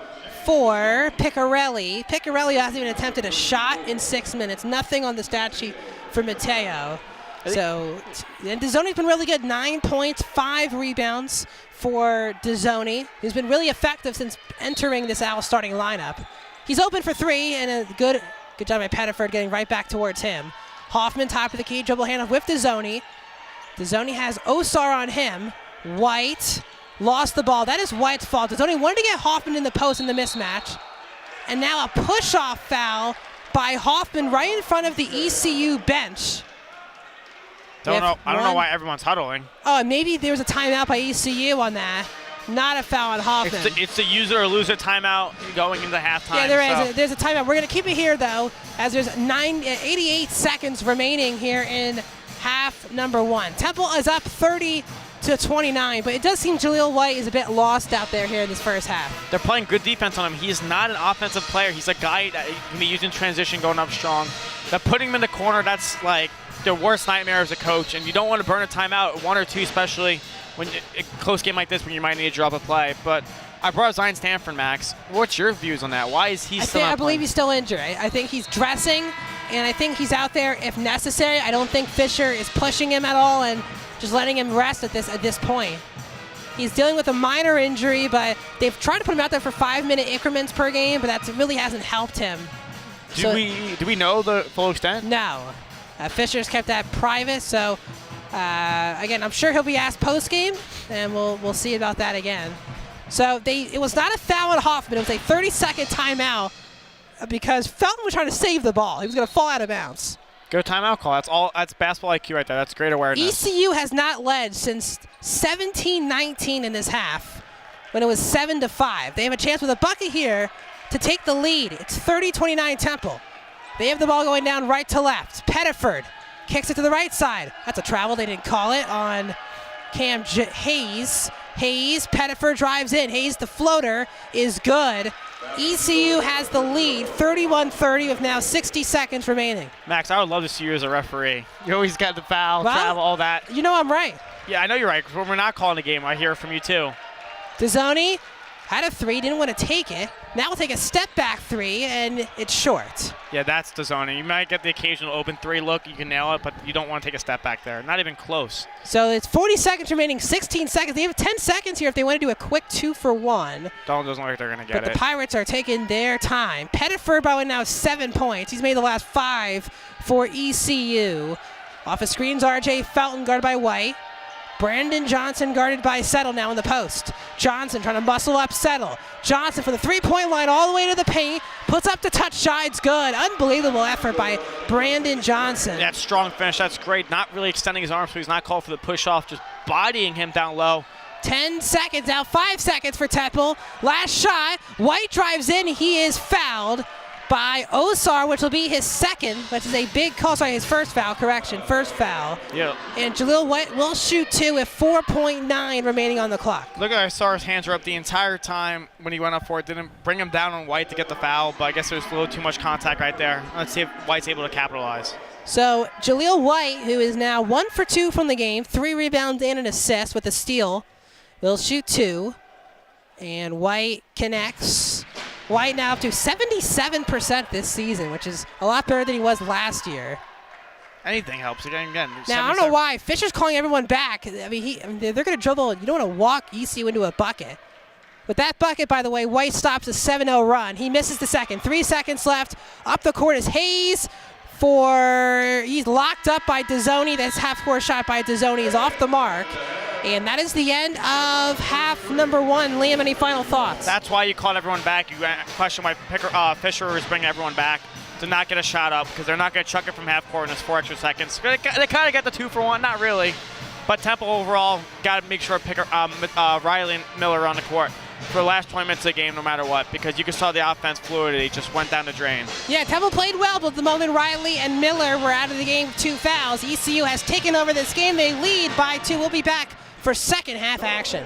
for Picarelli. Picarelli hasn't even attempted a shot in 6 minutes. Nothing on the stat sheet for Mateo. So, and DeZoni's been really good. 9 points, 5 rebounds for DeZoni, who's been really effective since entering this Owl starting lineup. He's open for 3, and a good job by Pettiford getting right back towards him. Hoffman, top of the key, dribble handoff with DeZoni. DeZoni has Osar on him. White lost the ball. That is White's fault. DeZoni wanted to get Hoffman in the post in the mismatch. And now a push-off foul by Hoffman right in front of the ECU bench. I don't know why everyone's huddling. Oh, maybe there was a timeout by ECU on that. Not a foul on Hoffman. It's the user or loser timeout going into halftime. Yeah, there is. There's a timeout. We're going to keep it here, though, as there's 88 seconds remaining here in half number 1. Temple is up 30-29, but it does seem Jaleel White is a bit lost out there here in this first half. They're playing good defense on him. He is not an offensive player. He's a guy that can be used in transition going up strong. But putting him in the corner, that's like their worst nightmare as a coach, and you don't want to burn a timeout, 1 or 2 especially when a close game like this when you might need to drop a play. But I brought up Zion Stanford, Max. What's your views on that? Why is he still not I believe playing? he's still injured. I think he's dressing, and I think he's out there if necessary. I don't think Fisher is pushing him at all and just letting him rest at this point. He's dealing with a minor injury, but they've tried to put him out there for 5-minute increments per game, but that really hasn't helped him. Do we know the full extent? No. Fisher's kept that private, so again, I'm sure he'll be asked post-game, and we'll see about that again. So it was not a foul on Hoffman. It was a 30-second timeout because Felton was trying to save the ball. He was going to fall out of bounds. Go timeout call. That's basketball IQ right there. That's great awareness. ECU has not led since 17-19 in this half when it was 7-5. They have a chance with a bucket here to take the lead. It's 30-29 Temple. They have the ball going down right to left. Pettiford kicks it to the right side. That's a travel. They didn't call it on Hayes. Pettiford drives in. Hayes, the floater, is good. ECU has the lead, 31-30 with now 60 seconds remaining. Max, I would love to see you as a referee. You always got the foul, travel, all that. You know I'm right. Yeah, I know you're right. When we're not calling the game, I hear it from you too. Dezzoni had a three, didn't want to take it. Now we'll take a step back three, and it's short. Yeah, that's Dezzoni. You might get the occasional open three look. You can nail it, but you don't want to take a step back there. Not even close. So it's 40 seconds remaining, 16 seconds. They have 10 seconds here if they want to do a quick 2-for-1. Doesn't look like they're going to get it. But the Pirates are taking their time. Pettiford by now 7 points. He's made the last 5 for ECU. Off of screens, R.J. Felton guarded by White. Brandon Johnson guarded by Settle now in the post. Johnson trying to muscle up Settle. Johnson for the three-point line all the way to the paint. Puts up the touch shot. It's good. Unbelievable effort by Brandon Johnson. That strong finish. That's great. Not really extending his arms, so he's not called for the push-off. Just bodying him down low. 10 seconds out. 5 seconds for Temple. Last shot. White drives in. He is fouled by Osar, which will be his second, which is a big call. Sorry, his first foul. Correction, first foul. Yeah. And Jaleel White will shoot 2 with 4.9 remaining on the clock. Look at Osar's hands were up the entire time when he went up for it. Didn't bring him down on White to get the foul, but I guess there was a little too much contact right there. Let's see if White's able to capitalize. So Jaleel White, who is now 1 for 2 from the game, 3 rebounds and an assist with a steal, will shoot 2. And White connects. White now up to 77% this season, which is a lot better than he was last year. Anything helps. Again, now, I don't know why. Fisher's calling everyone back. I mean, they're going to dribble. You don't want to walk ECU into a bucket. With that bucket, by the way, White stops a 7-0 run. He misses the second. 3 seconds left. Up the court is Hayes. He's locked up by Dezzoni. This half-court shot by Dezzoni is off the mark. And that is the end of half number 1. Liam, any final thoughts? That's why you called everyone back. You question why Fisher was bringing everyone back to not get a shot up because they're not going to chuck it from half court in this 4 extra seconds. They kind of got the 2-for-1, not really. But Temple overall got to make sure to pick Riley and Miller on the court for the last 20 minutes of the game no matter what, because you saw the offense fluidity just went down the drain. Yeah, Temple played well, but the moment Riley and Miller were out of the game with 2 fouls, ECU has taken over this game. They lead by 2. We'll be back for second half action.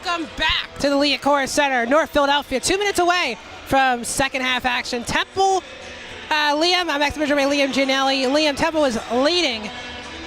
Welcome back to the Liacouras Center, North Philadelphia. 2 minutes away from second half action. Temple, Liam, I'm ex-Major Liam Gianelli. Liam, Temple was leading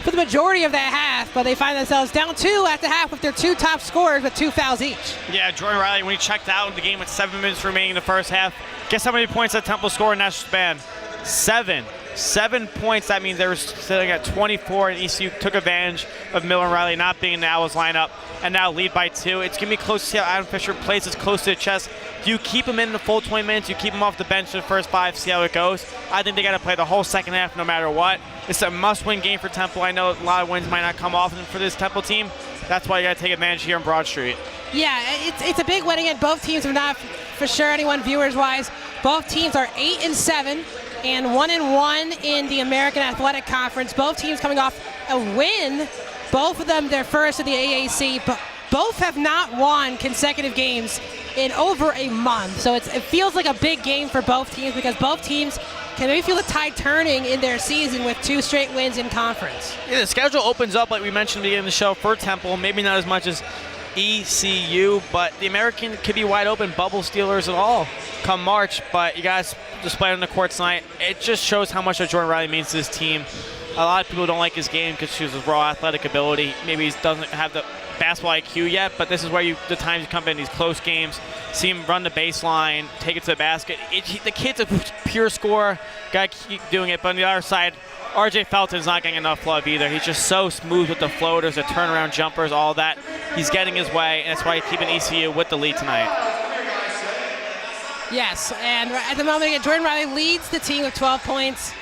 for the majority of that half, but they find themselves down 2 at the half with their 2 top scorers with 2 fouls each. Yeah, Jordan Riley, when he checked out in the game with 7 minutes remaining in the first half, guess how many points that Temple scored in that span? 7. 7 points. That means they were sitting at 24, and ECU took advantage of Miller and Riley not being in the Owls lineup, and now lead by 2. It's going to be close to see how Adam Fisher plays this close to the chest. Do you keep him in the full 20 minutes? You keep him off the bench for the first 5, see how it goes? I think they got to play the whole second half no matter what. It's a must-win game for Temple. I know a lot of wins might not come often for this Temple team. That's why you got to take advantage here on Broad Street. Yeah, it's a big win again. Both teams are not for sure anyone viewers-wise. Both teams are 8-7. And 1-1 in the American Athletic Conference. Both teams coming off a win. Both of them their first in the AAC, but both have not won consecutive games in over a month. So it feels like a big game for both teams because both teams can maybe feel the tide turning in their season with 2 straight wins in conference. Yeah, the schedule opens up, like we mentioned at the beginning of the show, for Temple. Maybe not as much as ECU, but the American could be wide open, bubble stealers and all come March, but you guys displayed on the court tonight. It just shows how much Jordan Riley means to this team. A lot of people don't like his game because he's his raw athletic ability. Maybe he doesn't have the basketball IQ yet, but this is where the times you come in these close games, see him run the baseline, take it to the basket. The kid's a pure scorer, got to keep doing it, but on the other side, RJ Felton's not getting enough love either. He's just so smooth with the floaters, the turnaround jumpers, all that. He's getting his way, and that's why he's keeping ECU with the lead tonight. Yes, and at the moment, again, Jordan Riley leads the team with 12 points.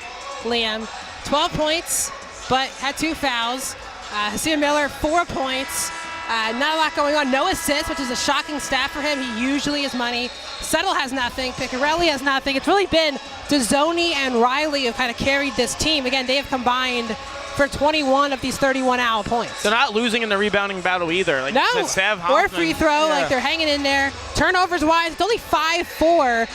Liam, 12 points, but had 2 fouls. Hassan Miller, 4 points. Not a lot going on. No assists, which is a shocking stat for him. He usually is money. Settle has nothing. Picarelli has nothing. It's really been Dezzoni and Riley who kind of carried this team. Again, they have combined for 21 of these 31 Owl points. They're not losing in the rebounding battle either. Like, no, or free throw. Yeah. Like, they're hanging in there. Turnovers-wise, it's only 5-4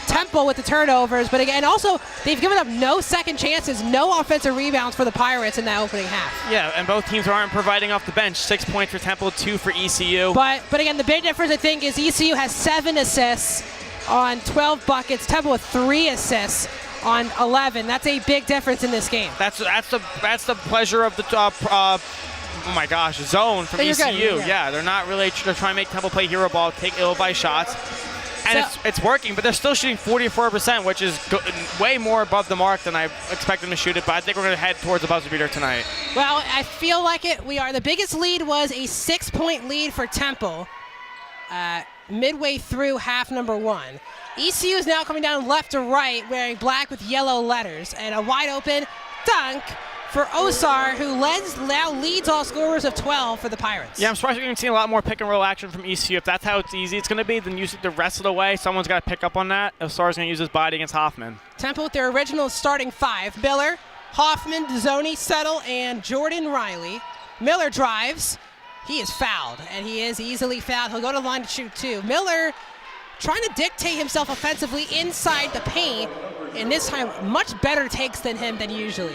Temple with the turnovers. But again, also, they've given up no second chances, no offensive rebounds for the Pirates in that opening half. Yeah, and both teams aren't providing off the bench. 6 points for Temple, 2 for ECU. But again, the big difference, I think, is ECU has 7 assists on 12 buckets. Temple with 3 assists on 11. That's a big difference in this game. That's the pleasure of the zone from ECU. Yeah, they're not really they're trying to make Temple play hero ball, take ill by shots. And so, it's working, but they're still shooting 44%, which is way more above the mark than I expect them to shoot it. But I think we're going to head towards the buzzer beater tonight. Well, I feel like it. We are. The biggest lead was a 6-point lead for Temple midway through half number 1. ECU is now coming down left to right, wearing black with yellow letters, and a wide open dunk for Osar, who now leads all scorers of 12 for the Pirates. Yeah, I'm surprised we're going to see a lot more pick and roll action from ECU. If that's how it's easy it's going to be, then use it the rest of the way. Someone's got to pick up on that. Osar's going to use his body against Hoffman. Temple with their original starting 5. Miller, Hoffman, Dezzoni, Settle, and Jordan Riley. Miller drives. He is fouled, and he is easily fouled. He'll go to the line to shoot 2. Miller trying to dictate himself offensively inside the paint, and this time much better takes than him than usually.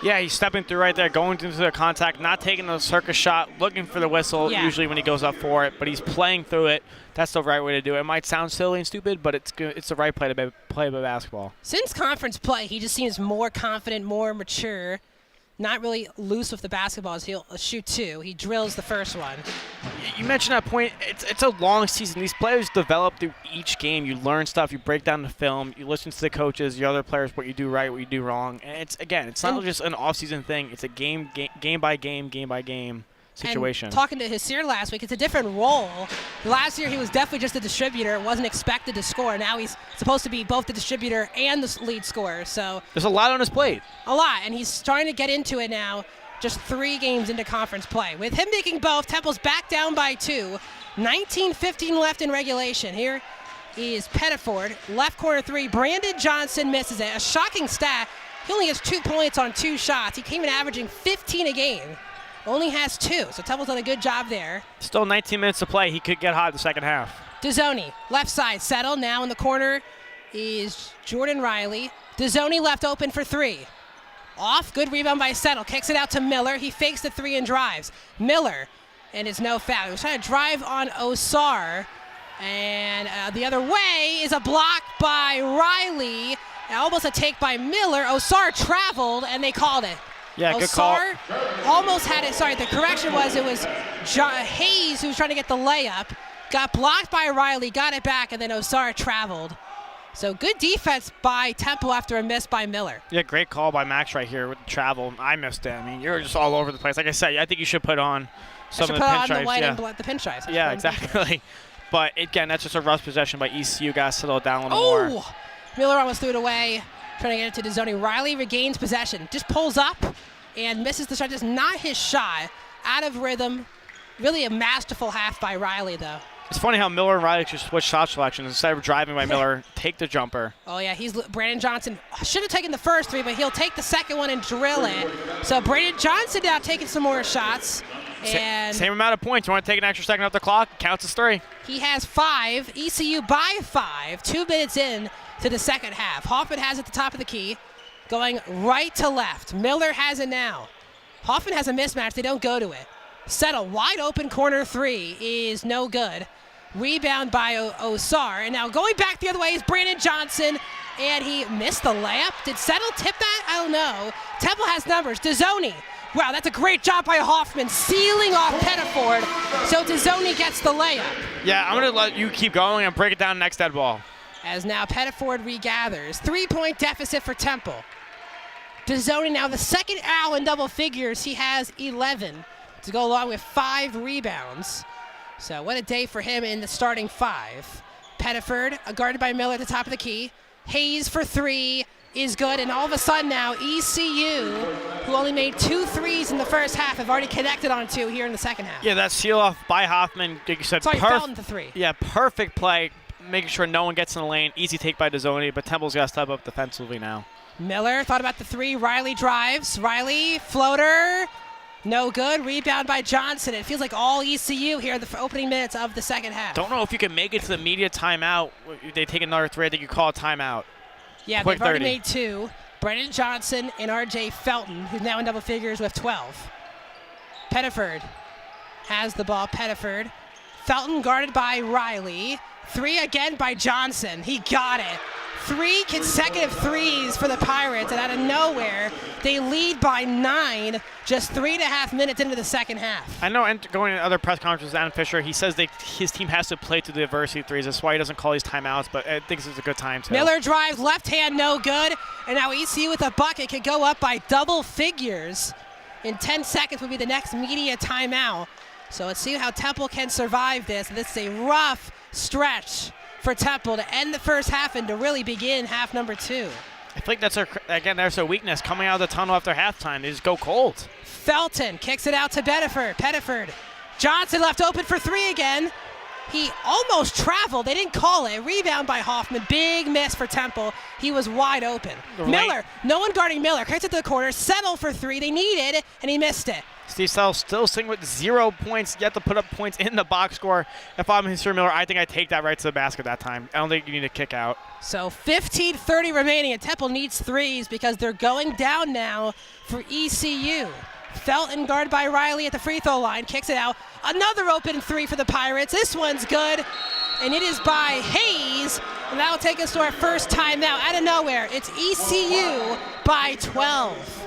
Yeah, he's stepping through right there, going into the contact, not taking the circus shot, looking for the whistle usually when he goes up for it, but he's playing through it. That's the right way to do it. It might sound silly and stupid, but it's good. It's the right play to play basketball. Since conference play, he just seems more confident, more mature, not really loose with the basketball as he'll shoot 2. He drills the first one. You mentioned that point. It's a long season. These players develop through each game. You learn stuff. You break down the film. You listen to the coaches, the other players, what you do right, what you do wrong. And it's not just an off-season thing. It's a game by game situation. And talking to Hasir last week, it's a different role. Last year, he was definitely just a distributor, wasn't expected to score. Now he's supposed to be both the distributor and the lead scorer. So there's a lot on his plate. A lot, and he's starting to get into it now, just 3 games into conference play. With him making both, Temple's back down by 2. 19:15 left in regulation. Here is Pettiford, left corner 3. Brandon Johnson misses it. A shocking stat. He only has 2 points on 2 shots. He came in averaging 15 a game. Only has 2, so Temple's done a good job there. Still 19 minutes to play. He could get hot in the second half. Dezzoni, left side, Settle. Now in the corner is Jordan Riley. Dezzoni left open for 3. Off, good rebound by Settle. Kicks it out to Miller. He fakes the 3 and drives. Miller and it's no foul. He was trying to drive on Osar, and the other way is a block by Riley. Almost a take by Miller. Osar traveled, and they called it. Yeah, good call. Osar almost had it. Sorry, the correction was it was Hayes who was trying to get the layup. Got blocked by Riley, got it back, and then Osar traveled. So good defense by Temple after a miss by Miller. Yeah, great call by Max right here with the travel. I missed it. I mean, you're just all over the place. Like I said, I think you should put on some of the pinstripes. The white and black, the pinstripes. Yeah, exactly. But again, that's just a rush possession by ECU. Got to settle it down a little more. Miller almost threw it away, trying to get it to DeZoni. Riley regains possession, just pulls up and misses the shot. Just not his shot. Out of rhythm. Really a masterful half by Riley, though. It's funny how Miller and Riley just switch shot selections. Instead of driving by Miller, take the jumper. Oh, yeah, Brandon Johnson should have taken the first three, but he'll take the second one and drill it. So Brandon Johnson now taking some more shots. And same amount of points. You want to take an extra second off the clock? Counts as 3. He has 5. ECU by 5. 2 minutes in to the second half. Hoffman has it at the top of the key, going right to left. Miller has it now. Hoffman has a mismatch. They don't go to it. Settle, wide open corner 3 is no good. Rebound by Osar. And now going back the other way is Brandon Johnson, and he missed the layup. Did Settle tip that? I don't know. Temple has numbers. DeZoni. Wow, that's a great job by Hoffman, sealing off Pettiford, so DeZoni gets the layup. Yeah, I'm going to let you keep going and break it down next dead ball. As now Pettiford regathers. 3-point deficit for Temple. DeZoni now the second owl in double figures. He has 11 to go along with 5 rebounds. So what a day for him in the starting 5. Pettiford, guarded by Miller at the top of the key. Hayes for 3 is good, and all of a sudden now ECU, who only made 2 threes in the first half, have already connected on 2 here in the second half. Yeah, that seal off by Hoffman, like you said, Felton to 3. Yeah, perfect play, making sure no one gets in the lane. Easy take by DeZoni, but Temple's got to step up defensively now. Miller thought about the 3. Riley drives. Riley, floater. No good. Rebound by Johnson. It feels like all ECU here in the opening minutes of the second half. Don't know if you can make it to the media timeout. They take another 3. I think you call a timeout. Yeah, Quick they've already 30. made 2. Brandon Johnson and R.J. Felton, who's now in double figures with 12. Pettiford has the ball. Pettiford. Felton guarded by Riley. 3 again by Johnson. He got it. 3 consecutive threes for the Pirates, and out of nowhere, they lead by 9, just 3.5 minutes into the second half. I know, and going to other press conferences, Adam Fisher, he says his team has to play through the adversity of threes. That's why he doesn't call these timeouts, but I think this is a good time to. Miller drives, left hand, no good, and now ECU with a bucket can go up by double figures. In 10 seconds will be the next media timeout. So let's see how Temple can survive this. This is a rough stretch for Temple to end the first half and to really begin half number 2. I think that's there's their weakness coming out of the tunnel after halftime. They just go cold. Felton kicks it out to Pettiford. Johnson left open for 3 again. He almost traveled. They didn't call it. Rebound by Hoffman. Big miss for Temple. He was wide open. Miller, no one guarding Miller. Kicks it to the corner. Settle for 3. They needed it, and he missed it. Steve Settle still sitting with 0 points, yet to put up points in the box score. If I'm Mr. Miller, I think I take that right to the basket that time. I don't think you need to kick out. So 15:30 remaining, and Temple needs 3s because they're going down now for ECU. Felton guarded by Riley at the free throw line, kicks it out. Another open 3 for the Pirates. This one's good, and it is by Hayes, and that will take us to our first timeout. Out of nowhere, it's ECU by 12.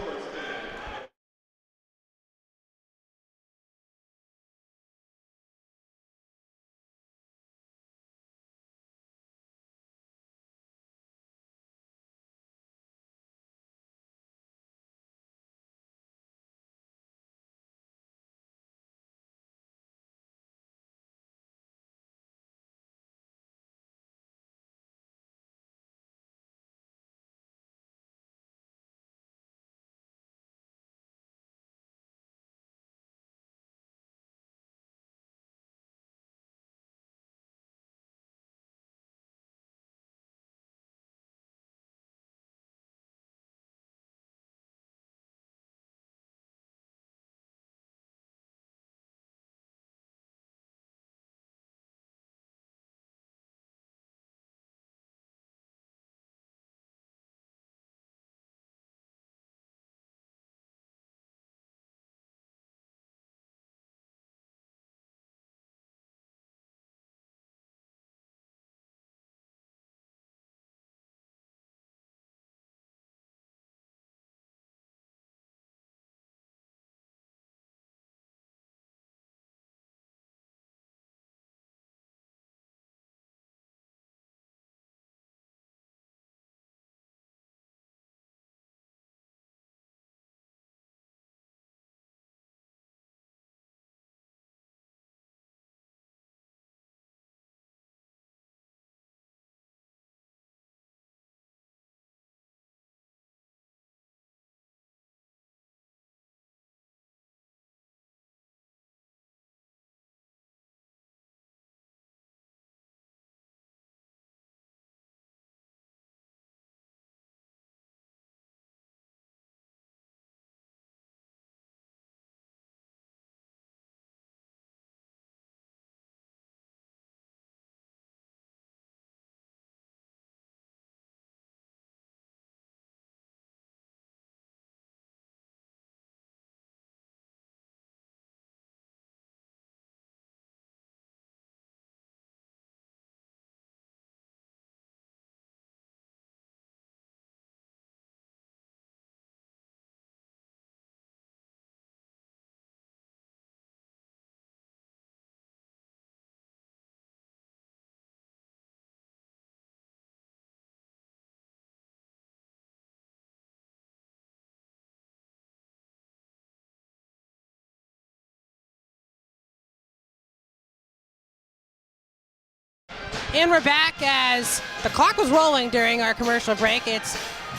And we're back as the clock was rolling during our commercial break. It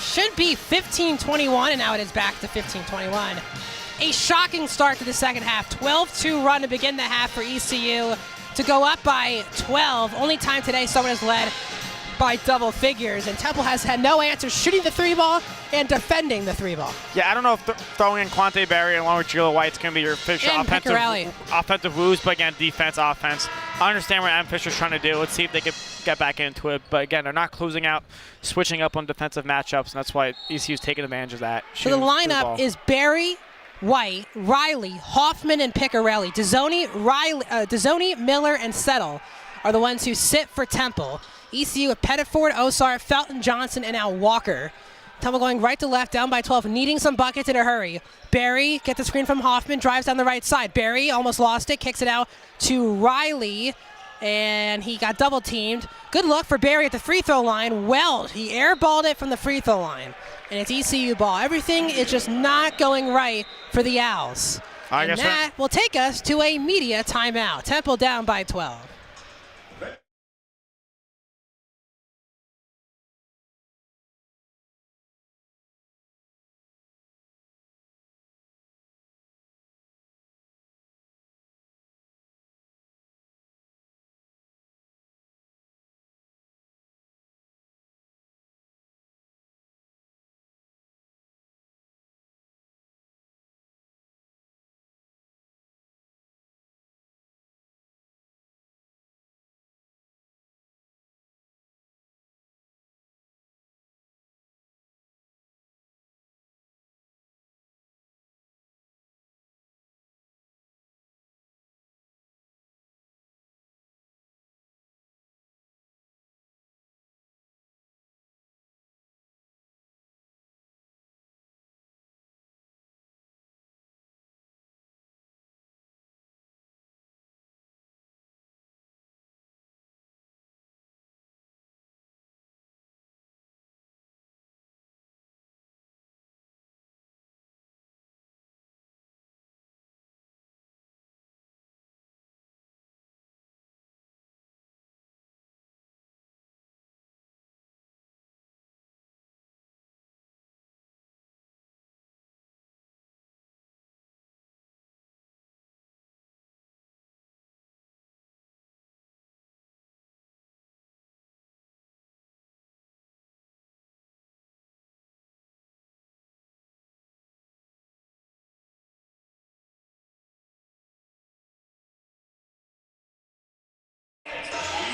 should be 15-21, and now it is back to 15-21. A shocking start to the second half. 12-2 run to begin the half for ECU to go up by 12. Only time today someone has led by double figures, and Temple has had no answers shooting the three ball and defending the three ball. Yeah, I don't know if throwing in Quante Berry along with Gila White's going to be your official offensive woos, but again, defense, offense. I understand what Adam Fisher's trying to do. Let's see if they can get back into it. But again, they're not closing out, switching up on defensive matchups, and that's why ECU's taking advantage of that. So the lineup is Berry, White, Riley, Hoffman, and Piccarelli. Dezzoni, Miller, and Settle are the ones who sit for Temple. ECU with Pettiford, Osar, Felton, Johnson, and now Walker. Temple going right to left, down by 12, needing some buckets in a hurry. Berry gets the screen from Hoffman, drives down the right side. Berry almost lost it, kicks it out to Riley, and he got double teamed. Good look for Berry at the free throw line. Well, he airballed it from the free throw line, and it's ECU ball. Everything is just not going right for the Owls. And that will take us to a media timeout. Temple down by 12.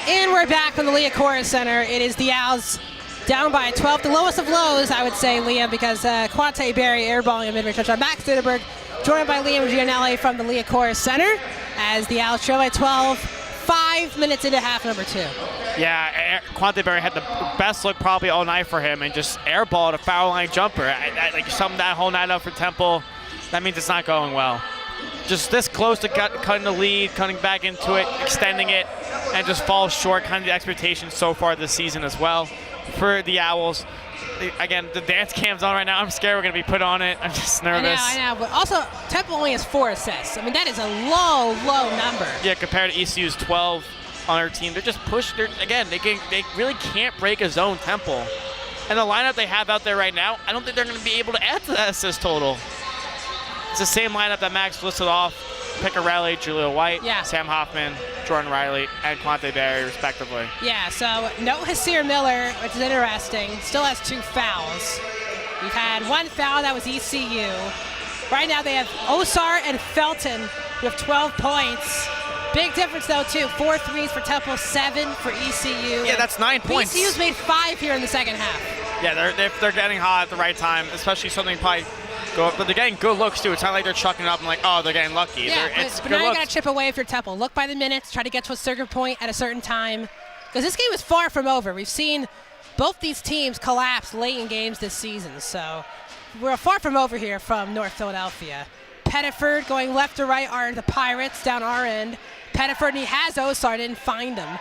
And we're back from the Liacouras Center. It is the Owls down by 12. The lowest of lows, I would say, Liam, because Quante Berry airballing a mid-range touchdown. Max Ditterberg, joined by Liam Gianelli from the Liacouras Center, as the Owls trail by 12, 5 minutes into half number 2. Yeah, Quante Berry had the best look probably all night for him, and just airballed a foul line jumper. Like summed that whole night up for Temple. That means it's not going well. Just this close to cutting the lead, cutting back into it, extending it, and just falls short, kind of the expectations so far this season as well for the Owls. Again, the dance cam's on right now. I'm scared we're going to be put on it. I'm just nervous. I know. But also, Temple only has 4 assists. I mean, that is a low number. Yeah, compared to ECU's 12 on our team. They're just pushed. They really can't break a zone, Temple. And the lineup they have out there right now, I don't think they're going to be able to add to that assist total. It's the same lineup that Max listed off. Piccarelli, Julia White, Sam Hoffman, Jordan Riley, and Quante Berry, respectively. Yeah, so no Hasir Miller, which is interesting. Still has 2 fouls. We've had 1 foul, that was ECU. Right now they have Osar and Felton who have 12 points. Big difference, though, too. 4 threes for Temple, 7 for ECU. Yeah, that's 9 points. ECU's made 5 here in the second half. Yeah, they're getting hot at the right time, especially something probably go up. But they're getting good looks, too. It's not like they're chucking up and like, oh, they're getting lucky. Yeah, but now you got to chip away if you're Temple. Look by the minutes, try to get to a circuit point at a certain time. Because this game is far from over. We've seen both these teams collapse late in games this season. So we're far from over here from North Philadelphia. Pettiford going left to right are the Pirates down our end. Pettiford, and he has Osar, didn't find him.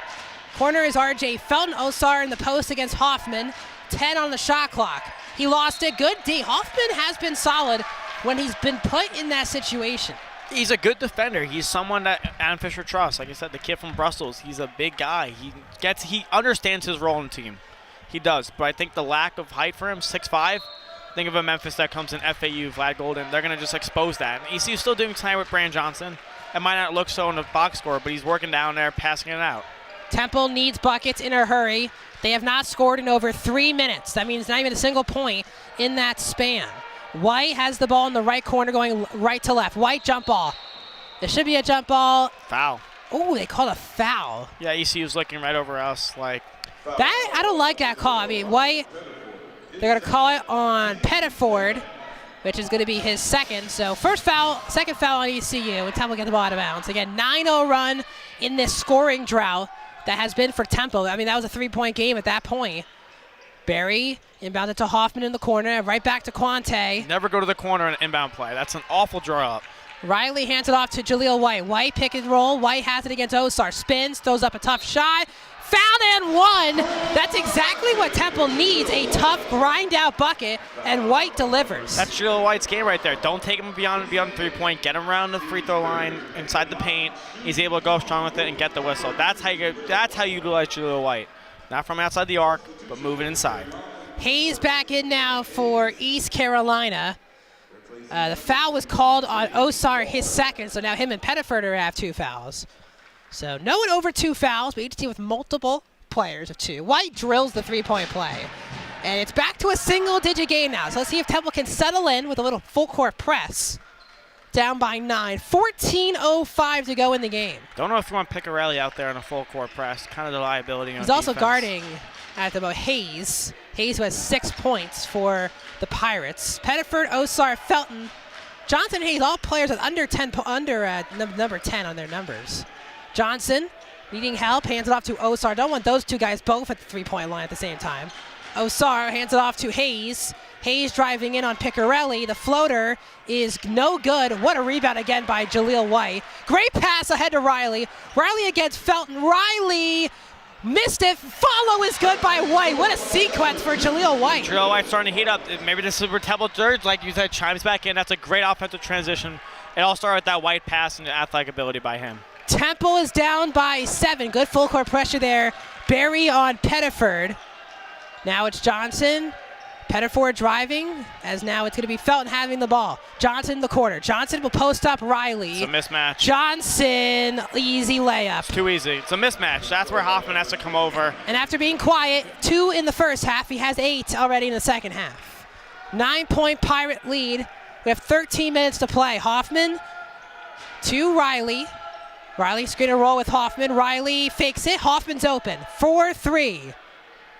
Corner is RJ Felton. Osar in the post against Hoffman. 10 on the shot clock. He lost it. Good D. Hoffman has been solid when he's been put in that situation. He's a good defender. He's someone that Adam Fisher trusts. Like I said, the kid from Brussels, he's a big guy. He understands his role in the team. He does. But I think the lack of height for him, 6'5", think of a Memphis that comes in FAU, Vlad Golden. They're going to just expose that. And ECU's still doing tonight with Brandon Johnson. It might not look so in the box score, but he's working down there, passing it out. Temple needs buckets in a hurry. They have not scored in over 3 minutes. That means not even a single point in that span. White has the ball in the right corner going right to left. White jump ball. There should be a jump ball. Foul. Oh, they called a foul. Yeah, ECU's looking right over us. Like that, I don't like that call. I mean, White, they're going to call it on Pettiford, which is going to be his second. So first foul, second foul on ECU, and Temple get the ball out of bounds. Again, 9-0 run in this scoring drought that has been for Temple. I mean, that was a 3-point game at that point. Barry inbounded to Hoffman in the corner, right back to Quante. Never go to the corner in an inbound play. That's an awful draw up. Riley hands it off to Jaleel White. White pick and roll. White has it against Osar. Spins, throws up a tough shot. Fouled and one. That's exactly what Temple needs, a tough grind-out bucket, and White delivers. That's Jaleel White's game right there. Don't take him beyond 3-point. Get him around the free throw line, inside the paint. He's able to go strong with it and get the whistle. That's how you utilize Jaleel White. Not from outside the arc, but moving inside. Hayes back in now for East Carolina. The foul was called on Osar, his second, so now him and Pettiford have 2 fouls. So no one over 2 fouls, but each team with multiple players of 2. White drills the 3-point play. And it's back to a single-digit game now. So let's see if Temple can settle in with a little full-court press. Down by 9. 14:05 to go in the game. Don't know if you want Piccarelli out there in a full-court press. Kind of the liability on He's also defense. guarding at the moment Hayes. Hayes who has 6 points for the Pirates. Pettiford, Osar, Felton, Johnson, Hayes, all players with under number 10 on their numbers. Johnson needing help, hands it off to Osar. Don't want those 2 guys both at the 3-point line at the same time. Osar hands it off to Hayes. Hayes driving in on Piccarelli. The floater is no good. What a rebound again by Jaleel White. Great pass ahead to Riley. Riley against Felton. Riley missed it. Follow is good by White. What a sequence for Jaleel White. Jaleel White starting to heat up. Maybe this is where Temple Dirge, like you said, chimes back in. That's a great offensive transition. It all started with that White pass and the athletic ability by him. Temple is down by 7. Good full court pressure there. Barry on Pettiford. Now it's Johnson. Pettiford driving, as now it's going to be Felton having the ball. Johnson in the corner. Johnson will post up Riley. It's a mismatch. Johnson, easy layup. It's too easy. It's a mismatch. That's where Hoffman has to come over. And after being quiet, 2 in the first half, he has 8 already in the second half. 9-point Pirate lead. We have 13 minutes to play. Hoffman to Riley. Riley screen and roll with Hoffman. Riley fakes it. Hoffman's open. 4-3.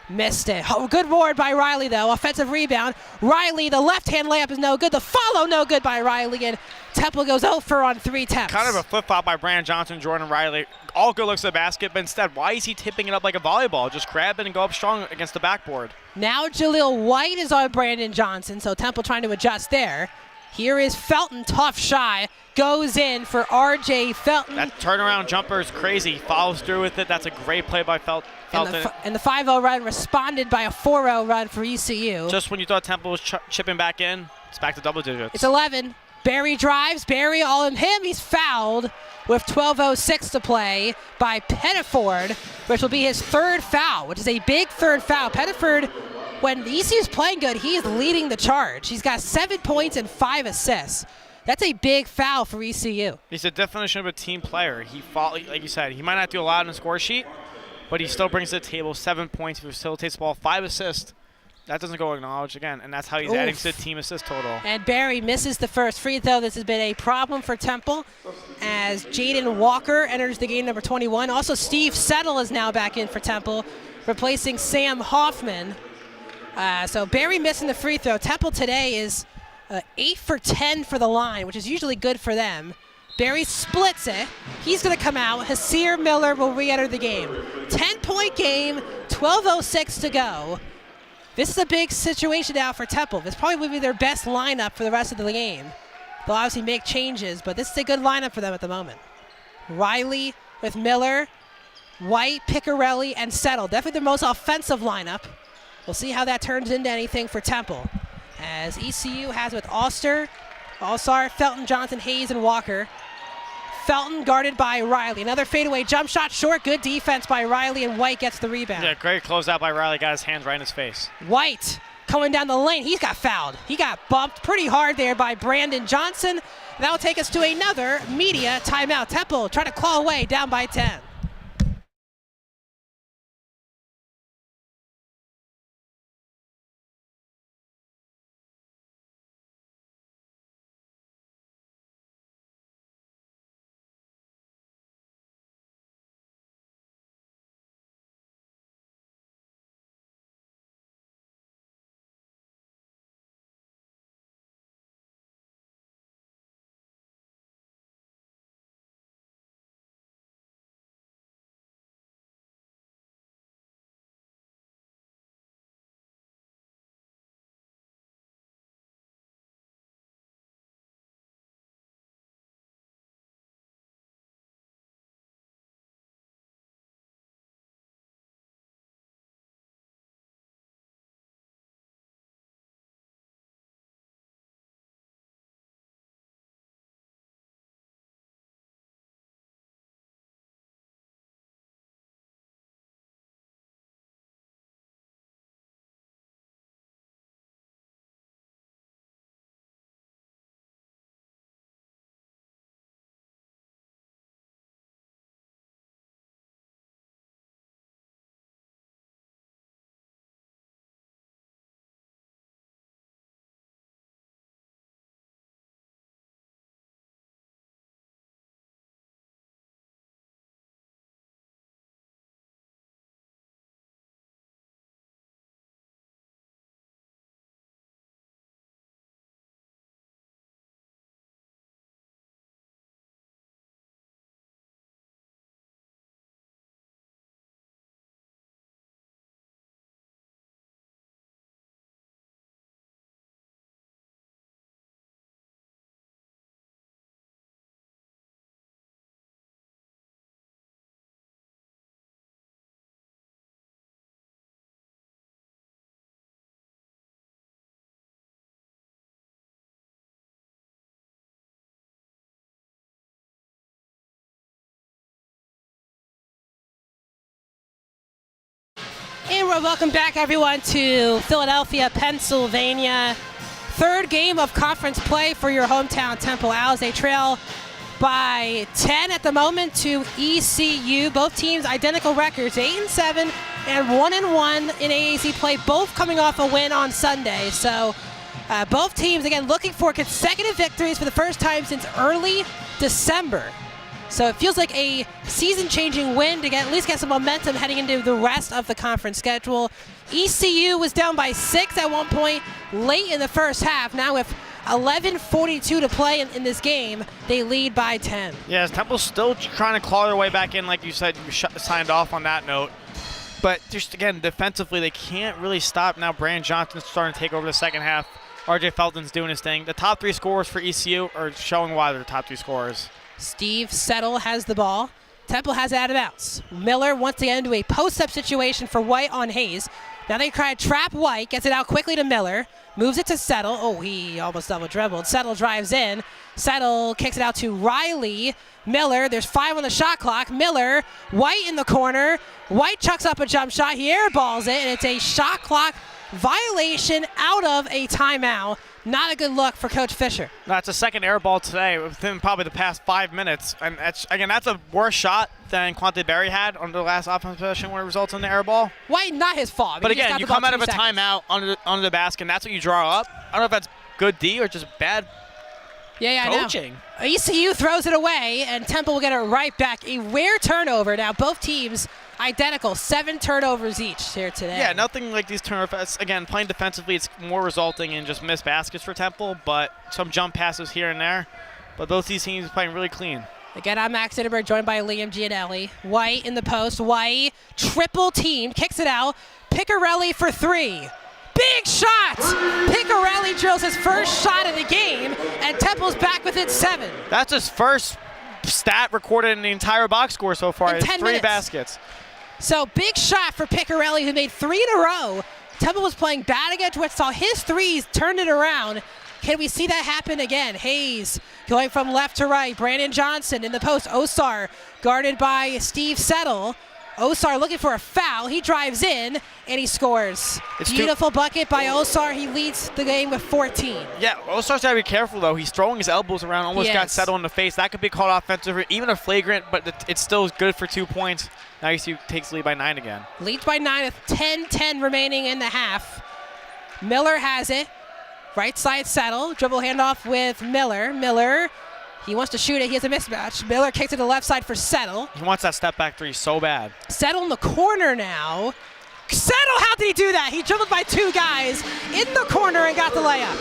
Missed it. Oh, good board by Riley, though. Offensive rebound. Riley, the left-hand layup is no good. The follow, no good by Riley. And Temple goes 0 on 3 attempts. Kind of a flip-flop by Brandon Johnson, Jordan Riley. All good looks at the basket, but instead, why is he tipping it up like a volleyball? Just grab it and go up strong against the backboard. Now Jaleel White is on Brandon Johnson, so Temple trying to adjust there. Here is Felton, tough shot. Goes in for R.J. Felton. That turnaround jumper is crazy. Follows through with it. That's a great play by Felton. And the 5-0 run responded by a 4-0 run for ECU. Just when you thought Temple was chipping back in, it's back to double digits. It's 11. Barry drives. Barry all in him. He's fouled with 12:06 to play by Pettiford, which will be his 3rd foul, which is a big 3rd foul. Pettiford, when ECU is playing good, he is leading the charge. He's got 7 points and 5 assists. That's a big foul for ECU. He's the definition of a team player. Like you said, he might not do a lot on the score sheet, but he still brings to the table 7 points, he facilitates the ball, 5 assists. That doesn't go acknowledged again, and that's how he's adding to the team assist total. And Barry misses the first free throw. This has been a problem for Temple as Jaden Walker enters the game, number 21. Also, Steve Settle is now back in for Temple, replacing Sam Hoffman. So Barry missing the free throw. Temple today is 8 for 10 for the line, which is usually good for them. Barry splits it. He's going to come out. Hasir Miller will re-enter the game. 10-point game, 12:06 to go. This is a big situation now for Temple. This probably will be their best lineup for the rest of the game. They'll obviously make changes, but this is a good lineup for them at the moment. Riley with Miller, White, Piccarelli, and Settle. Definitely the most offensive lineup. We'll see how that turns into anything for Temple. As ECU has with Osar, Felton, Johnson, Hayes, and Walker. Felton guarded by Riley. Another fadeaway jump shot short. Good defense by Riley, and White gets the rebound. Yeah, great closeout by Riley. Got his hands right in his face. White coming down the lane. He's got fouled. He got bumped pretty hard there by Brandon Johnson. That will take us to another media timeout. Temple trying to claw away, down by 10. And welcome back, everyone, to Philadelphia, Pennsylvania. Third game of conference play for your hometown Temple Owls. They trail by 10 at the moment to ECU. Both teams identical records, 8-7 and 1-1 in AAC play, both coming off a win on Sunday. So both teams, again, looking for consecutive victories for the first time since early December. So it feels like a season-changing win to at least get some momentum heading into the rest of the conference schedule. ECU was down by 6 at one point late in the first half. Now with 11:42 to play in this game, they lead by 10. Yeah, Temple's still trying to claw their way back in, like you said. You signed off on that note. But just, again, defensively, they can't really stop. Now Brandon Johnson's starting to take over the second half. RJ Felton's doing his thing. The top 3 scorers for ECU are showing why they're the top 3 scorers. Steve Settle has the ball. Temple has it out of bounds. Miller once again into a post-up situation for White on Hayes. Now they try to trap White, gets it out quickly to Miller, moves it to Settle. Oh, he almost double dribbled. Settle drives in. Settle kicks it out to Riley. Miller, there's 5 on the shot clock. Miller, White in the corner. White chucks up a jump shot. He airballs it, and it's a shot clock violation out of a timeout. Not a good look for Coach Fisher. That's a second air ball today within probably the past 5 minutes. And that's a worse shot than Quante Berry had on the last offensive possession where it results in the air ball. Why not his fault? I mean, but again, you come out of a seconds. timeout under the basket, and that's what you draw up. I don't know if that's good D or just bad coaching. I know. ECU throws it away, and Temple will get it right back. A rare turnover. Now both teams identical, 7 turnovers each here today. Yeah, nothing like these turnovers. Again, playing defensively, it's more resulting in just missed baskets for Temple, but some jump passes here and there. But both these teams playing really clean. Again, I'm Max Sitterberg, joined by Liam Gianelli. White in the post. White, triple team, kicks it out. Piccarelli for 3. Big shot! Piccarelli drills his first shot of the game, and Temple's back within 7. That's his first stat recorded in the entire box score so far. In 10 3 minutes. baskets. So big shot for Piccarelli, who made 3 in a row. Temple was playing bad against Wichita. His threes turned it around. Can we see that happen again? Hayes going from left to right. Brandon Johnson in the post. Osar guarded by Steve Settle. Osar looking for a foul. He drives in and he scores. Beautiful bucket by Osar. He leads the game with 14. Yeah, Osar's got to be careful, though. He's throwing his elbows around, almost got Settle in the face. That could be called offensive, even a flagrant, but it's still good for 2 points. Now ECU takes the lead by 9 again. Leads by 9 with 10-10 remaining in the half. Miller has it. Right side Settle. Dribble handoff with Miller. Miller, he wants to shoot it. He has a mismatch. Miller kicks to the left side for Settle. He wants that step back 3 so bad. Settle in the corner now. Settle, how did he do that? He dribbled by 2 guys in the corner and got the layup.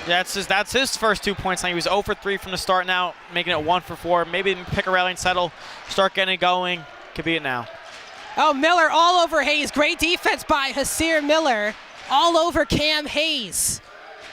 Yeah, that's his first 2 points. Now he was 0 for 3 from the start now, making it 1 for 4. Maybe Picarelli and Settle start getting it going. Could be it now. Oh, Miller all over Hayes. Great defense by Hasir Miller. All over Cam Hayes.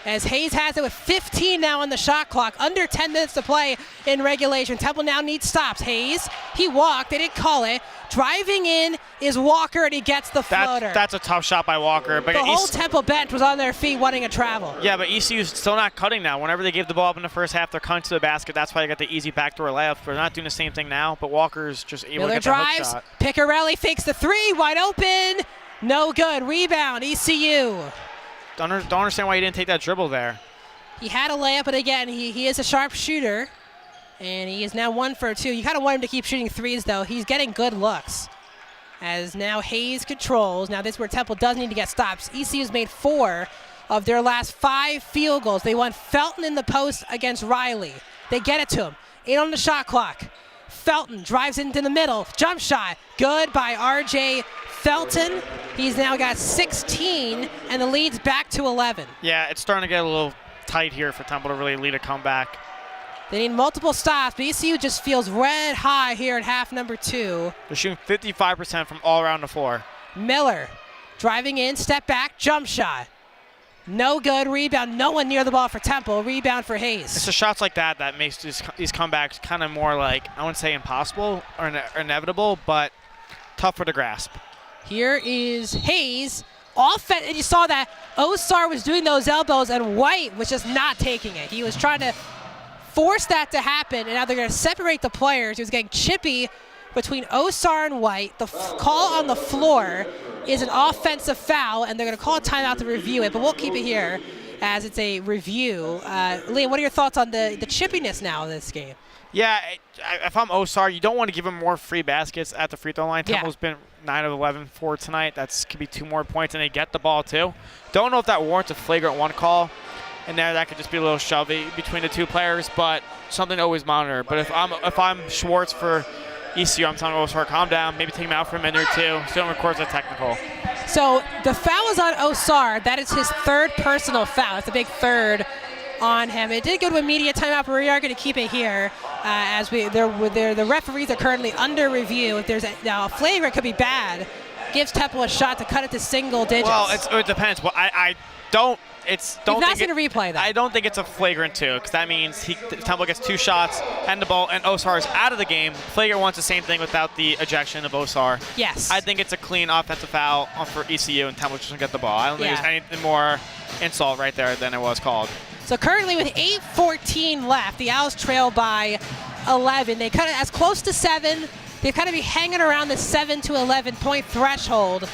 As Hayes has it with 15 now on the shot clock. Under 10 minutes to play in regulation. Temple now needs stops. Hayes, he walked. They didn't call it. Driving in is Walker, and he gets the floater. That's a tough shot by Walker. But the whole Temple bench was on their feet wanting to travel. Yeah, but ECU's still not cutting now. Whenever they gave the ball up in the first half, they're cutting to the basket. That's why they got the easy backdoor layup. They're not doing the same thing now, but Walker's just able Miller to get drives. the hook shot. Picarelli fakes the 3, wide open. No good. Rebound, ECU. Don't understand why he didn't take that dribble there. He had a layup, but again, he is a sharp shooter, and he is now 1 for 2. You kind of want him to keep shooting 3s, though. He's getting good looks. As now Hayes controls. Now this is where Temple does need to get stops. ECU's made 4 of their last 5 field goals. They won Felton in the post against Riley. They get it to him. 8 on the shot clock. Felton drives into the middle. Jump shot. Good by R.J. Felton. He's now got 16, and the lead's back to 11. Yeah, it's starting to get a little tight here for Temple to really lead a comeback. They need multiple stops, but ECU just feels red high here at half number 2. They're shooting 55% from all around the floor. Miller driving in, step back, jump shot. No good. Rebound. No one near the ball for Temple. Rebound for Hayes. It's the shots like that that makes these comebacks kind of more like, I wouldn't say impossible or inevitable, but tougher to grasp. Here is Hayes. Offense, and you saw that Osar was doing those elbows, and White was just not taking it. He was trying to force that to happen, and now they're going to separate the players. He was getting chippy between Osar and White. The call on the floor is an offensive foul, and they're going to call a timeout to review it, but we'll keep it here as it's a review. Liam, what are your thoughts on the chippiness now in this game? Yeah, if I'm Osar, you don't want to give him more free baskets at the free throw line. Temple's been 9 of 11 for tonight. That could be 2 more points, and they get the ball too. Don't know if that warrants a flagrant 1 call. And there, that could just be a little shovey between the 2 players, but something to always monitor. But if I'm Schwartz for ECU, I'm telling Osar, calm down, maybe take him out for a minute or 2. Still records a technical. So the foul is on Osar. That is his 3rd personal foul. It's a big 3rd on him. It did go to a media timeout, but we are going to keep it here as the referees are currently under review. If there's a flagrant, could be bad. Gives Temple a shot to cut it to single digits. Well, it depends. Well, I don't. You've not seen a replay, though. I don't think it's a flagrant 2, because that means Temple gets 2 shots and the ball, and Osar is out of the game. Flagrant 1's the same thing without the ejection of Osar. Yes. I think it's a clean offensive foul for ECU, and Temple just doesn't get the ball. I don't think there's anything more insult right there than it was called. So currently with 8:14 left, the Owls trail by 11. They cut it as close to 7. They've kind of be hanging around the 7 to 11 point threshold.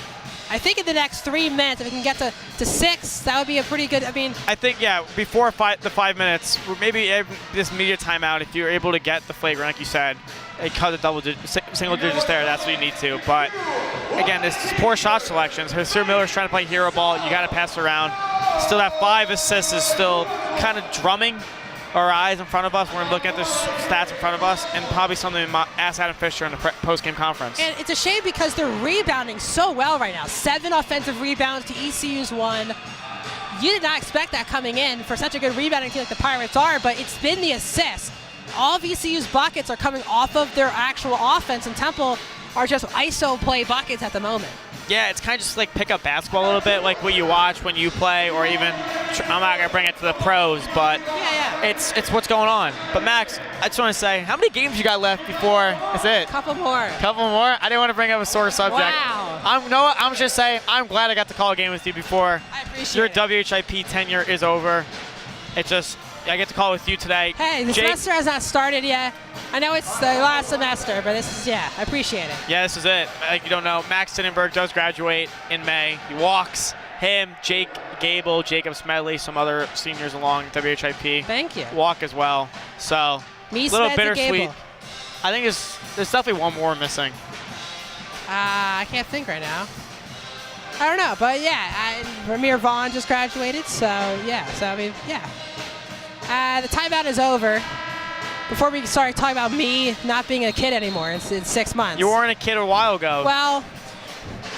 I think in the next 3 minutes, if we can get to 6, that would be a pretty good, I think, yeah, before the 5 minutes, maybe this media timeout, if you're able to get the flagrant, like you said, cut the single digits there, that's what you need to. But, again, this is poor shot selections. Sir Miller's trying to play hero ball. You got to pass it around. Still, that 5 assists is still kind of drumming our eyes in front of us. We're looking at the stats in front of us, and probably something to ask Adam Fisher in the post-game conference. And it's a shame because they're rebounding so well right now. 7 offensive rebounds to ECU's 1. You did not expect that coming in for such a good rebounding team like the Pirates are, but it's been the assists. All of ECU's buckets are coming off of their actual offense, and Temple are just ISO play buckets at the moment. Yeah, it's kind of just like pick up basketball a little bit, like what you watch when you play, or even, I'm not going to bring it to the pros, but it's what's going on. But Max, I just want to say, how many games you got left before is it? Couple more. Couple more? I didn't want to bring up a sore subject. Wow. I'm just saying, I'm glad I got to call a game with you before I appreciate your it. WHIP tenure is over. It's just, I get to call with you today. Hey, the semester has not started yet. I know it's the last semester, but this is, I appreciate it. Yeah, this is it. Like you don't know, Max Sonnenberg does graduate in May. He walks. Him, Jake Gable, Jacob Smedley, some other seniors along WHIP. Thank you. Walk as well. So, a little bittersweet. I think there's definitely one more missing. I can't think right now. I don't know, but Ramir Vaughn just graduated, so I mean, the timeout is over. Before we start talking about me not being a kid anymore, it's 6 months. You weren't a kid a while ago. Well,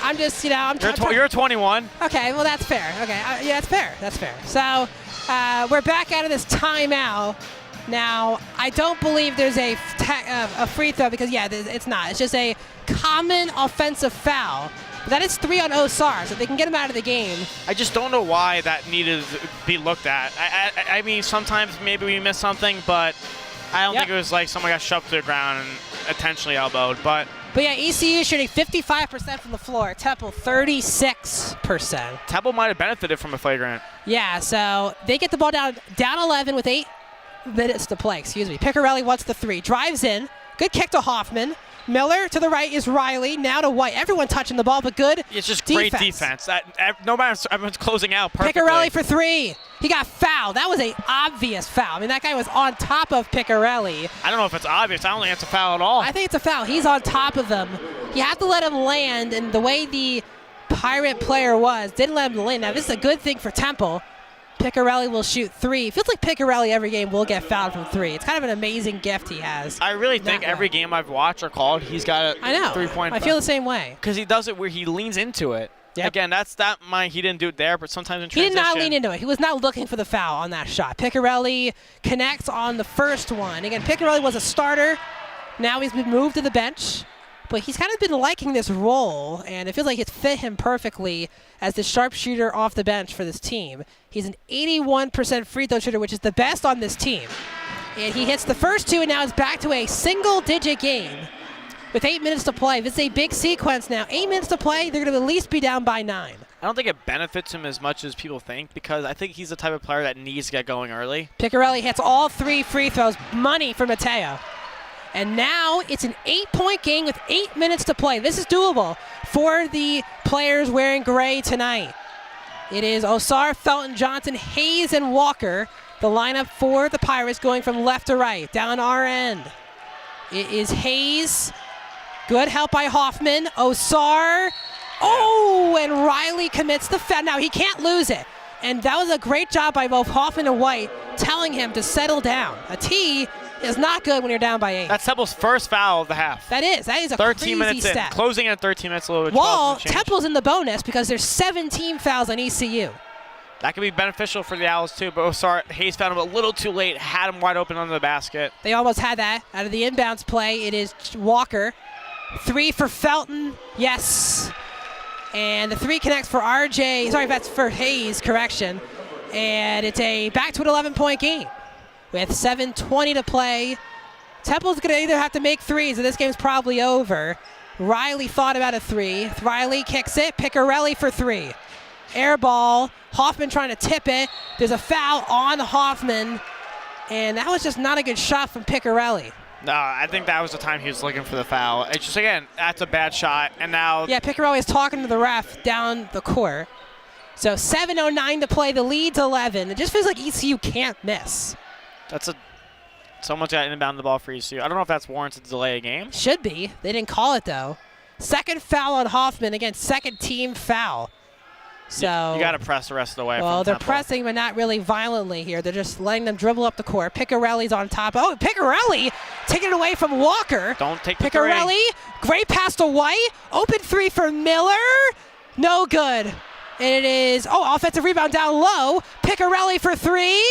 I'm just, You're 21. Okay, well, that's fair. Okay, that's fair. That's fair. So, we're back out of this timeout. Now, I don't believe there's a free throw because, it's not. It's just a common offensive foul. But that is 3 on Osar, so they can get him out of the game. I just don't know why that needed to be looked at. I mean, sometimes maybe we missed something, but I don't think it was like someone got shoved to the ground and intentionally elbowed. But ECU shooting 55% from the floor. Temple 36%. Temple might have benefited from a flagrant. Yeah, so they get the ball down 11 with 8 minutes to play. Piccarelli wants the 3. Drives in. Good kick to Hoffman. Miller to the right is Riley. Now to White. Everyone touching the ball, but good. It's just great defense. Everyone's closing out perfectly. Piccarelli for 3. He got fouled. That was an obvious foul. I mean, that guy was on top of Piccarelli. I don't know if it's obvious. I don't think it's a foul at all. I think it's a foul. He's on top of him. You have to let him land, and the way the Pirate player didn't let him land. Now, this is a good thing for Temple. Piccarelli will shoot 3. It feels like Piccarelli every game will get fouled from 3. It's kind of an amazing gift he has. I really think every game I've watched or called, he's got a 3-point. I feel the same way. Because he does it where he leans into it. Yep. Again, he didn't do it there, but sometimes in transition. He did not lean into it. He was not looking for the foul on that shot. Piccarelli connects on the first one. Again, Piccarelli was a starter. Now he's been moved to the bench. But he's kind of been liking this role, and it feels like it's fit him perfectly as the sharpshooter off the bench for this team. He's an 81% free throw shooter, which is the best on this team. And he hits the first 2, and now it's back to a single-digit game with 8 minutes to play. This is a big sequence now. 8 minutes to play, they're going to at least be down by 9. I don't think it benefits him as much as people think because I think he's the type of player that needs to get going early. Piccarelli hits all 3 free throws. Money for Mateo. And now it's an 8-point game with 8 minutes to play. This is doable for the players wearing gray tonight. It is Osar, Felton, Johnson, Hayes, and Walker. The lineup for the Pirates going from left to right, down our end. It is Hayes. Good help by Hoffman. Osar. Oh, and Riley commits the foul. Now, he can't lose it. And that was a great job by both Hoffman and White telling him to settle down. A T is not good when you're down by 8. That's Temple's first foul of the half. That is a 13 crazy minutes stat. in. Closing in at 13 minutes, a little bit. Well, Temple's in the bonus because there's 17 fouls on ECU. That could be beneficial for the Owls, too. But Hayes found him a little too late, had him wide open under the basket. They almost had that. Out of the inbounds play, it is Walker. 3 for Felton. Yes. And the 3 connects for RJ. Sorry, that's for Hayes, correction. And it's back to an 11-point game with 7:20 to play. Temple's going to either have to make 3s or this game's probably over. Riley thought about a 3. Riley kicks it. Piccarelli for 3. Air ball. Hoffman trying to tip it. There's a foul on Hoffman. And that was just not a good shot from Piccarelli. No, I think that was the time he was looking for the foul. It's just, again, that's a bad shot. And now... Yeah, Piccarelli is talking to the ref down the court. So 7:09 to play. The lead's 11. It just feels like ECU can't miss. Someone's got to inbound the ball for ECU. I don't know if that's warranted to delay a game. Should be. They didn't call it, though. Second foul on Hoffman. Again, second team foul. So you got to press the rest of the way. Well, they're Temple. pressing, but not really violently here. They're just letting them dribble up the court. Piccarelli's on top. Oh, Piccarelli taking it away from Walker. Don't take the Piccarelli, great pass to White. Open 3 for Miller. No good. And it is, offensive rebound down low. Piccarelli for 3.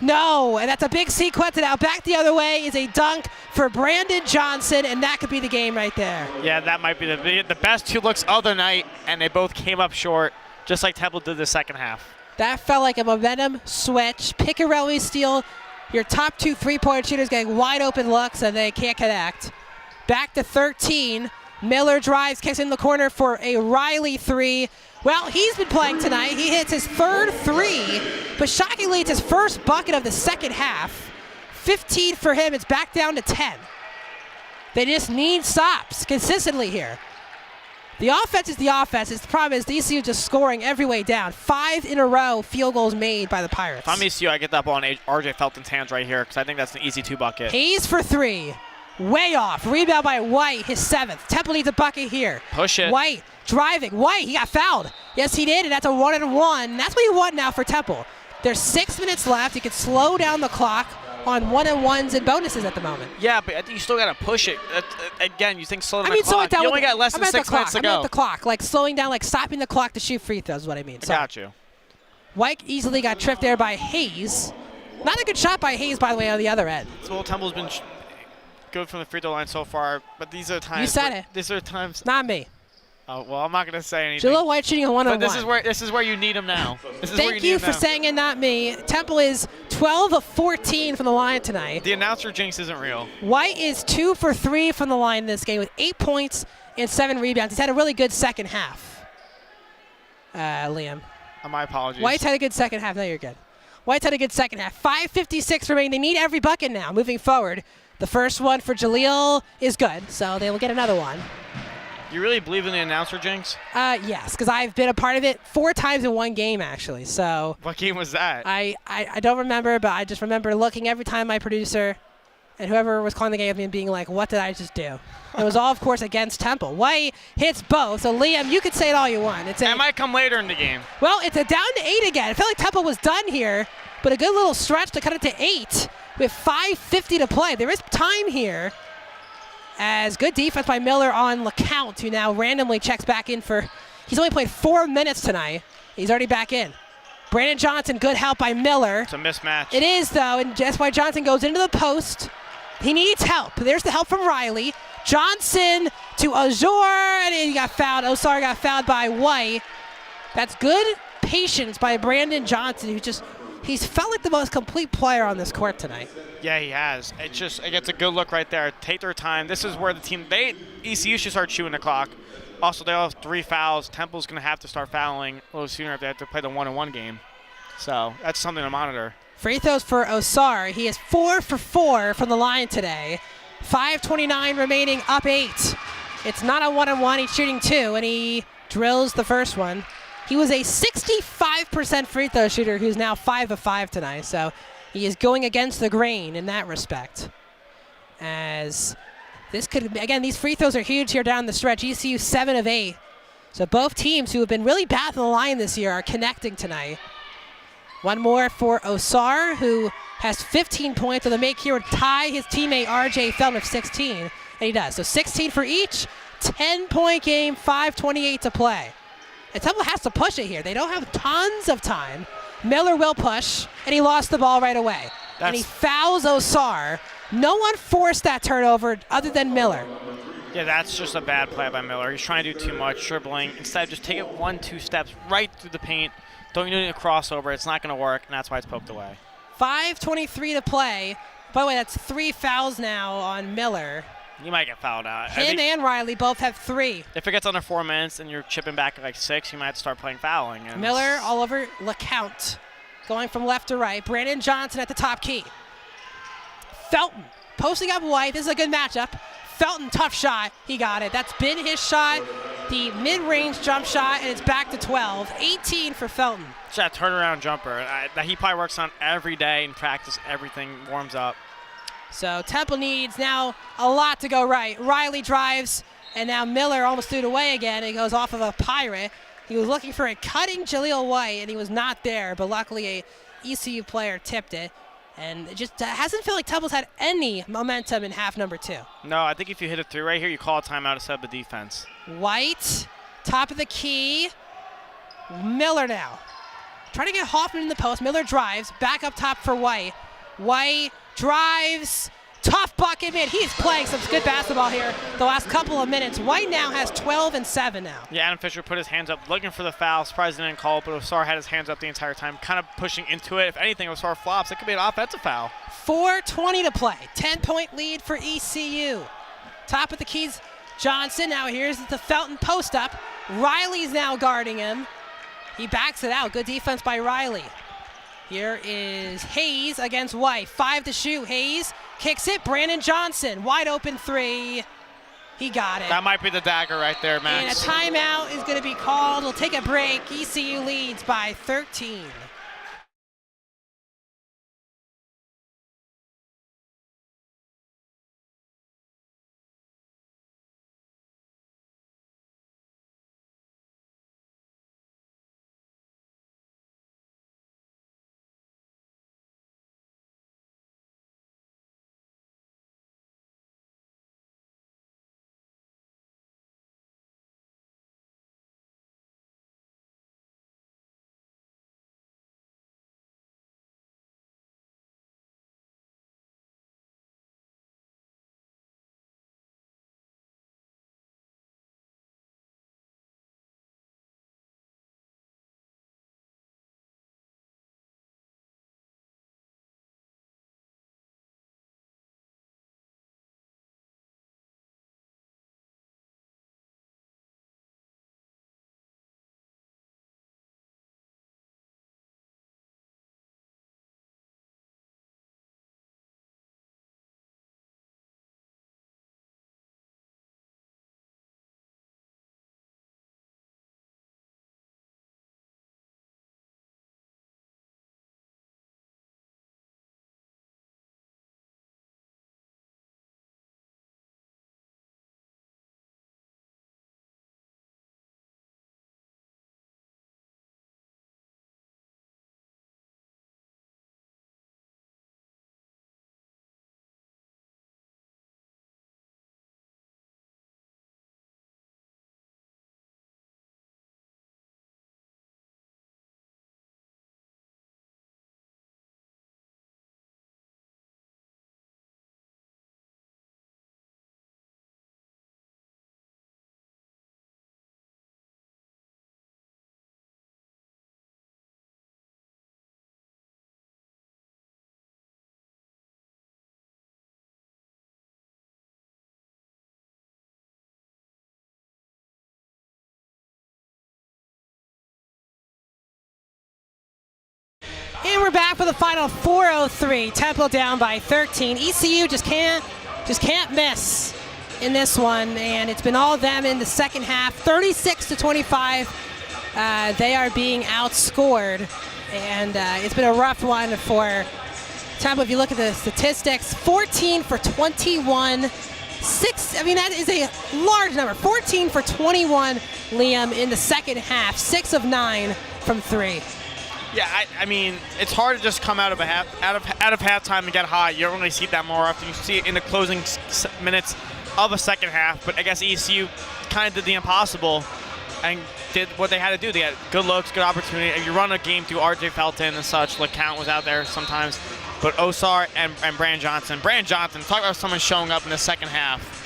No, and that's a big sequence. And now back the other way is a dunk for Brandon Johnson, and that could be the game right there. Yeah, that might be the best 2 looks of the night, and they both came up short, just like Temple did the second half. That felt like a momentum switch. Piccarelli steal. Your top 2 3-point shooters getting wide open looks, and they can't connect. Back to 13. Miller drives, kicks in the corner for a Riley three. Well, he's been playing tonight. He hits his third three, but shockingly, it's his first bucket of the second half. 15 for him. It's back down to 10. They just need stops consistently here. The offense is the offense. The problem is the ECU just scoring every way down. 5 in a row field goals made by the Pirates. If I'm ECU, I get that ball in RJ Felton's hands right here because I think that's an easy 2 bucket. Hayes for 3. Way off. Rebound by White, his 7th. Temple needs a bucket here. Push it. White driving. White, he got fouled. Yes, he did, and that's a 1-and-1. That's what you want now for Temple. There's 6 minutes left. You can slow down the clock on 1-and-1s and bonuses at the moment. Yeah, but I think you still got to push it. Again, you think slow down the slow clock. it down. You only got less than 6 minutes to go. I meant the clock, like slowing down, like stopping the clock to shoot free throws is what I mean. I got you. White easily got tripped there by Hayes. Not a good shot by Hayes, by the way, on the other end. So Temple's been good from the free throw line so far, but these are times. You said it. These are times. Not me. Oh, well, I'm not going to say anything. Jaleel White shooting a 1-on-1. But this is where you need him now. Thank you for saying it, not me. Temple is 12 of 14 from the line tonight. The announcer jinx isn't real. White is 2 for 3 from the line in this game with 8 points and 7 rebounds. He's had a really good second half. Liam. My apologies. White's had a good second half. No, you're good. White's had a good second half. 5:56 remaining. They need every bucket now moving forward. The first one for Jaleel is good, so they will get another one. You really believe in the announcer jinx? Yes, because I've been a part of it 4 times in one game, actually. So what game was that? I don't remember, but I just remember looking every time my producer and whoever was calling the game with me and being like, what did I just do? It was all, of course, against Temple. White hits both. So, Liam, you could say it all you want. It might come later in the game. Well, it's a down to 8 again. I felt like Temple was done here, but a good little stretch to cut it to 8 with 5:50 to play. There is time here. As good defense by Miller on LeCount, who now randomly checks back in for, he's only played 4 minutes tonight. He's already back in. Brandon Johnson, good help by Miller. It's a mismatch. It is, though, and that's why Johnson goes into the post. He needs help. There's the help from Riley. Johnson to Azor, and he got fouled. Osar got fouled by White. That's good patience by Brandon Johnson, he's felt like the most complete player on this court tonight. Yeah, he has. It gets a good look right there. Take their time. This is where the team, ECU should start chewing the clock. Also, they all have 3 fouls. Temple's going to have to start fouling a little sooner if they have to play the 1-on-1 game. So that's something to monitor. Free throws for Osar. He is 4 for 4 from the line today. 5:29 remaining, up 8. It's not a 1-on-1. He's shooting 2, and he drills the first one. He was a 65% free throw shooter who's now 5 of 5 tonight. So he is going against the grain in that respect. As this could, again, these free throws are huge here down the stretch. ECU 7 of 8. So both teams who have been really bad on the line this year are connecting tonight. One more for Osar, who has 15 points. So the make here would tie his teammate RJ Felton of 16. And he does. So 16 for each. 10-point game, 5:28 to play. And Temple has to push it here. They don't have tons of time. Miller will push, and he lost the ball right away. And he fouls Osar. No one forced that turnover other than Miller. Yeah, that's just a bad play by Miller. He's trying to do too much, dribbling. Instead, just take it 1-2 steps right through the paint. Don't need a crossover. It's not going to work, and that's why it's poked away. 5:23 to play. By the way, that's 3 fouls now on Miller. You might get fouled out. Him and Riley both have 3. If it gets under 4 minutes and you're chipping back at like 6, you might have to start playing fouling. And Miller all over LeCount. Going from left to right. Brandon Johnson at the top key. Felton posting up White. This is a good matchup. Felton, tough shot. He got it. That's been his shot. The mid-range jump shot, and it's back to 12. 18 for Felton. It's that turnaround jumper that he probably works on every day in practice. Everything warms up. So Temple needs now a lot to go right. Riley drives, and now Miller almost threw it away again. He goes off of a Pirate. He was looking for a cutting Jaleel White, and he was not there, but luckily a ECU player tipped it. And it just hasn't felt like Temple's had any momentum in half number 2. No, I think if you hit a 3 right here, you call a timeout instead of the defense. White, top of the key. Miller now. Trying to get Hoffman in the post. Miller drives, back up top for White. White drives, tough bucket, man. He's playing some good basketball here the last couple of minutes. White now has 12 and 7 now. Yeah, Adam Fisher put his hands up looking for the foul. Surprised he didn't call it, but Osar had his hands up the entire time, kind of pushing into it. If anything, Osar flops, it could be an offensive foul. 4:20 to play. 10-point lead for ECU. Top of the keys Johnson, now here's the Felton post up. Riley's now guarding him. He backs it out. Good defense by Riley. Here is Hayes against White. 5 to shoot. Hayes kicks it. Brandon Johnson, wide open three. He got it. That might be the dagger right there, Max. And a timeout is going to be called. We'll take a break. ECU leads by 13. And we're back for the final 4:03. Temple down by 13. ECU just can't miss in this one, and it's been all them in the second half. 36-25. They are being outscored, and it's been a rough one for Temple. If you look at the statistics, 14 for 21. That is a large number. 14 for 21, Liam, in the second half. 6 of 9 from three. Yeah, I mean, it's hard to just come out of halftime and get hot. You don't really see that more often. You see it in the closing minutes of a second half. But I guess ECU kind of did the impossible and did what they had to do. They had good looks, good opportunity. If you run a game through R.J. Felton and such, LeCount was out there sometimes. But Osar and Brandon Johnson. Talk about someone showing up in the second half.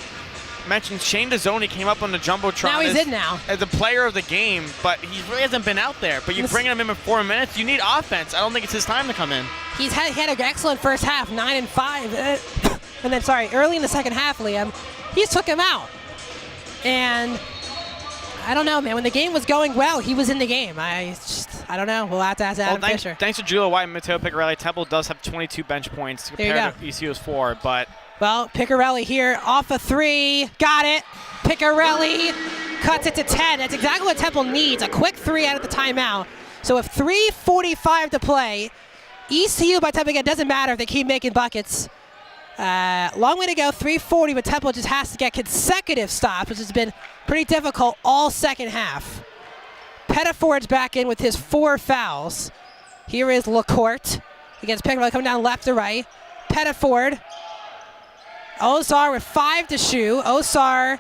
Mentioned Shane Dezzoni came up on the Jumbotron. Now he's in now. As the player of the game, but he really hasn't been out there. But you're bringing him in 4 minutes. You need offense. I don't think it's his time to come in. He had an excellent first half, 9 and 5. And then, early in the second half, Liam, he took him out. And I don't know, man. When the game was going well, he was in the game. I don't know. We'll have to ask Adam Fisher. Thanks to Julia White and Matteo Picarelli, Temple does have 22 bench points compared to ECU's 4, but... Well, Picarelli here off a three. Got it. Picarelli cuts it to 10. That's exactly what Temple needs, a quick three out of the timeout. So with 3:45 to play, ECU by Temple, again, doesn't matter if they keep making buckets. Long way to go, 3:40, but Temple just has to get consecutive stops, which has been pretty difficult all second half. Pettiford's back in with his 4 fouls. Here is Lacourt against Picarelli, coming down left to right. Pettiford. Osar with 5 to shoot. Osar,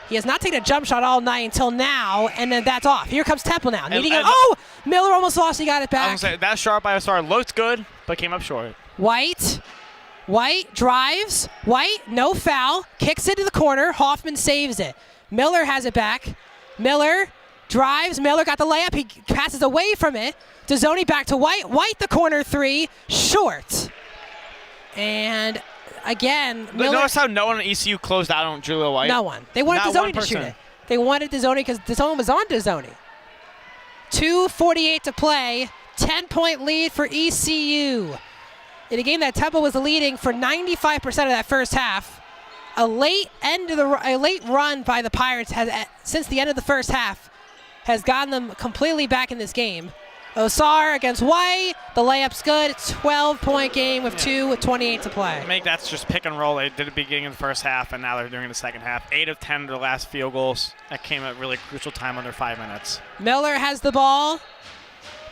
he has not taken a jump shot all night until now, and then that's off. Here comes Temple now. Miller almost lost. He got it back. That shot by Osar looked good, but came up short. White drives. White, no foul. Kicks it to the corner. Hoffman saves it. Miller has it back. Miller drives. Miller got the layup. He passes away from it. Dezzoni back to White. White, the corner three. Short. And again, Miller. Notice how no one at ECU closed out on Julia White? No one. They wanted Not DeZoni one to shoot person. it. They wanted DeZoni because DeZoni was on DeZoni. 2:48 to play. 10-point lead for ECU. In a game that Temple was leading for 95% of that first half. A late run by the Pirates has, since the end of the first half, has gotten them completely back in this game. Osar against White, the layup's good. 12-point game with 2:28 to play. I think that's just pick and roll. They did at the beginning of the first half, and now they're doing the second half. 8 of 10 of their last field goals. That came at a really crucial time under 5 minutes. Miller has the ball.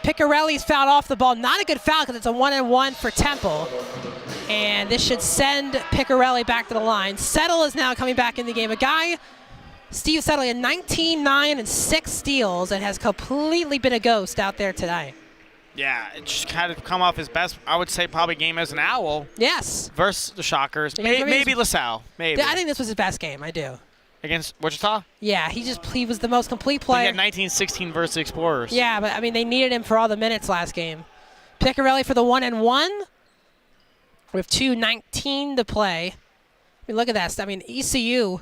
Piccarelli's fouled off the ball. Not a good foul because it's a 1-and-1 for Temple. And this should send Piccarelli back to the line. Settle is now coming back in the game. A guy, Steve Settle, had 19, 9, and 6 steals and has completely been a ghost out there today. Yeah, it just kind of come off his best, I would say, probably game as an Owl. Yes. Versus the Shockers. Yeah, Maybe LaSalle. Maybe. I think this was his best game. I do. Against Wichita? Yeah, he was the most complete player. He had 19-16 versus the Explorers. Yeah, but I mean, they needed him for all the minutes last game. Piccarelli for the 1-and-1 with 2:19 to play. I mean, look at that. I mean, ECU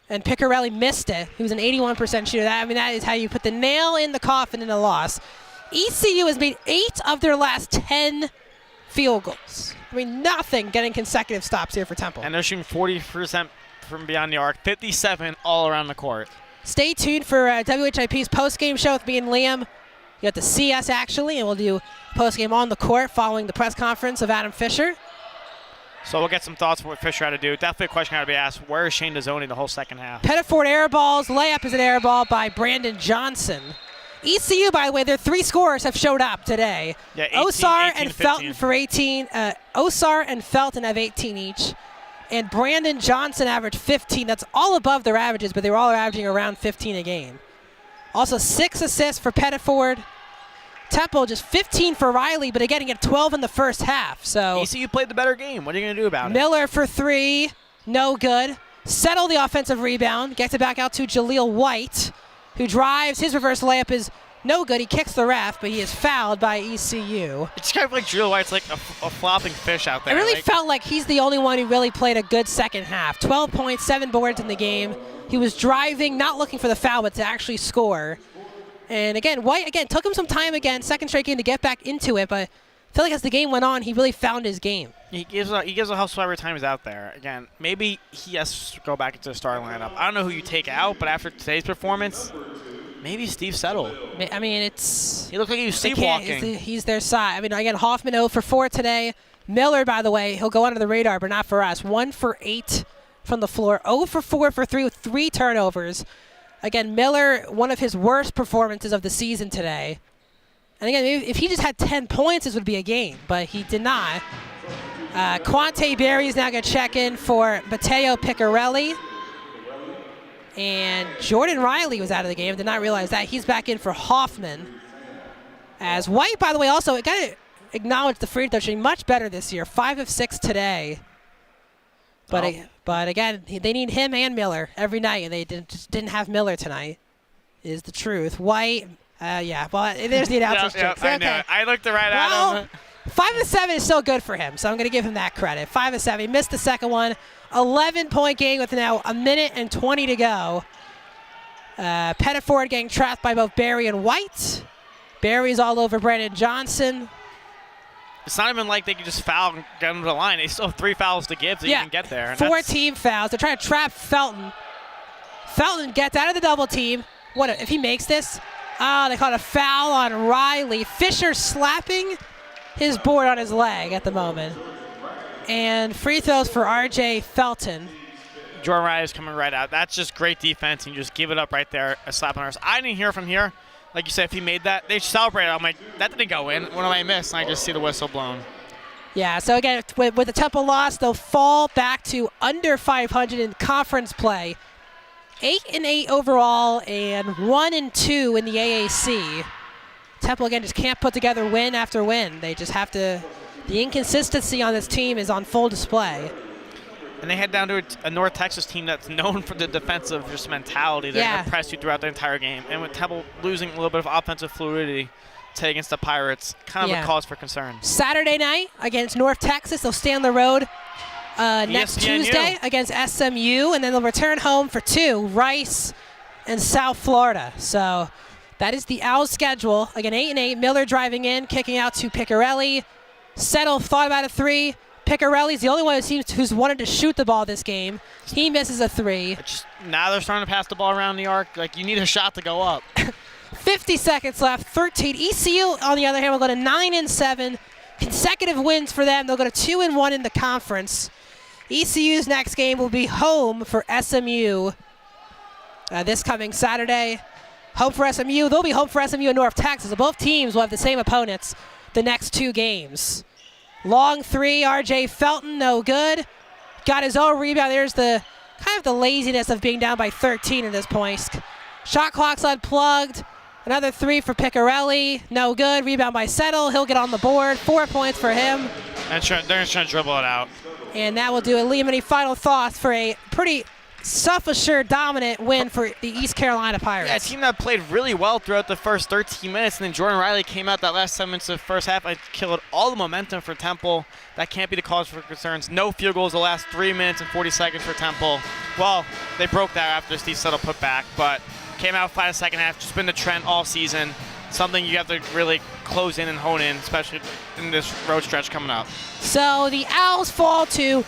and Piccarelli missed it. He was an 81% shooter. That is how you put the nail in the coffin in a loss. ECU has made 8 of their last 10 field goals. I mean, nothing getting consecutive stops here for Temple. And they're shooting 40% from beyond the arc, 57 all around the court. Stay tuned for WHIP's post-game show with me and Liam. You have to see us, actually, and we'll do post-game on the court following the press conference of Adam Fisher. So we'll get some thoughts on what Fisher had to do. Definitely a question had to be asked, where is Shane DeZoni the whole second half? Pettiford air balls. Layup is an air ball by Brandon Johnson. ECU, by the way, their 3 scorers have showed up today. Yeah, 18, Osar 18, and 15. Felton for 18. Osar and Felton have 18 each. And Brandon Johnson averaged 15. That's all above their averages, but they were all averaging around 15 a game. Also 6 assists for Pettiford. Temple just 15 for Riley, but again, he got 12 in the first half. So ECU played the better game. What are you going to do about it? Miller for 3, no good. Settle the offensive rebound, gets it back out to Jaleel White, who drives. His reverse layup is no good. He kicks the ref, but he is fouled by ECU. It's kind of like Drew White's like a flopping fish out there. I really felt like he's the only one who really played a good second half. 12 points, 7 boards in the game. He was driving, not looking for the foul, but to actually score. And again, White took him some time again, second straight game to get back into it, but I feel like as the game went on, he really found his game. He gives a hustle every time he's out there. Again, maybe he has to go back into the starting lineup. I don't know who you take out, but after today's performance, maybe Steve Settle. I mean, it's... He looked like he was sleepwalking. He's their side. I mean, again, Hoffman 0 for 4 today. Miller, by the way, he'll go under the radar, but not for us. 1 for 8 from the floor. 0 for 4 for 3 with 3 turnovers. Again, Miller, one of his worst performances of the season today. And again, if he just had 10 points, this would be a game, but he did not. Quante Berry is now going to check in for Matteo Piccarelli. And Jordan Riley was out of the game. Did not realize that. He's back in for Hoffman. As White, by the way, also got to acknowledge the free throw shooting much better this year. 5 of 6 today. But again, they need him and Miller every night, and they just didn't have Miller tonight, is the truth. White, yeah, well, there's the announcer's jokes. I know. I looked right at him. 5 of 7 is still good for him, so I'm going to give him that credit. 5 of 7. He missed the second one. 11-point game with now 1 minute and 20 to go. Pettiford getting trapped by both Berry and White. Berry's all over Brandon Johnson. It's not even like they can just foul and get them to the line. They still have 3 fouls to give to even get there. And 4 team fouls. They're trying to trap Felton. Felton gets out of the double team. What if he makes this? Oh, they caught a foul on Riley. Fisher slapping his board on his leg at the moment. And free throws for R.J. Felton. Jordan Riley is coming right out. That's just great defense, and you just give it up right there, a slap on ours. I didn't hear from here. Like you said, if he made that, they celebrated. I'm like, that didn't go in. What am I miss? And I just see the whistle blown. Yeah, so again, with the Temple loss, they'll fall back to under 500 in conference play. 8-8 overall and 1-2 in the AAC. Temple, again, just can't put together win after win. They just have to, the inconsistency on this team is on full display. And they head down to a North Texas team that's known for the defensive just mentality. They're going to press you throughout the entire game. And with Temple losing a little bit of offensive fluidity today against the Pirates, kind of a cause for concern. Saturday night against North Texas, they'll stay on the road next Tuesday against SMU, and then they'll return home for 2, Rice and South Florida. So that is the Owls' schedule. Again, 8-8. Miller driving in, kicking out to Piccarelli. Settle thought about a 3. Piccarelli's the only one who's wanted to shoot the ball this game. He misses a 3. Now they're starting to pass the ball around the arc. Like, you need a shot to go up. 50 seconds left, 13. ECU, on the other hand, will go to 9-7. Consecutive wins for them. They'll go to 2-1 in the conference. ECU's next game will be home for SMU this coming Saturday. Home for SMU. They'll be home for SMU in North Texas. Both teams will have the same opponents the next 2 games. Long 3, RJ Felton, no good. Got his own rebound. There's the kind of the laziness of being down by 13 at this point. Shot clock's unplugged. Another 3 for Piccarelli, no good. Rebound by Settle. He'll get on the board. 4 points for him. And they're just trying to dribble it out. And that will do it. Liam, any final thoughts for a pretty self-assured, dominant win for the East Carolina Pirates? Yeah, a team that played really well throughout the first 13 minutes, and then Jordan Riley came out that last 7 minutes of the first half. I killed all the momentum for Temple. That can't be the cause for concerns. No field goals the last 3 minutes and 40 seconds for Temple. Well, they broke that after Steve Settle put back, but came out flat the second half. Just been the trend all season. Something you have to really close in and hone in, especially in this road stretch coming up. So the Owls fall to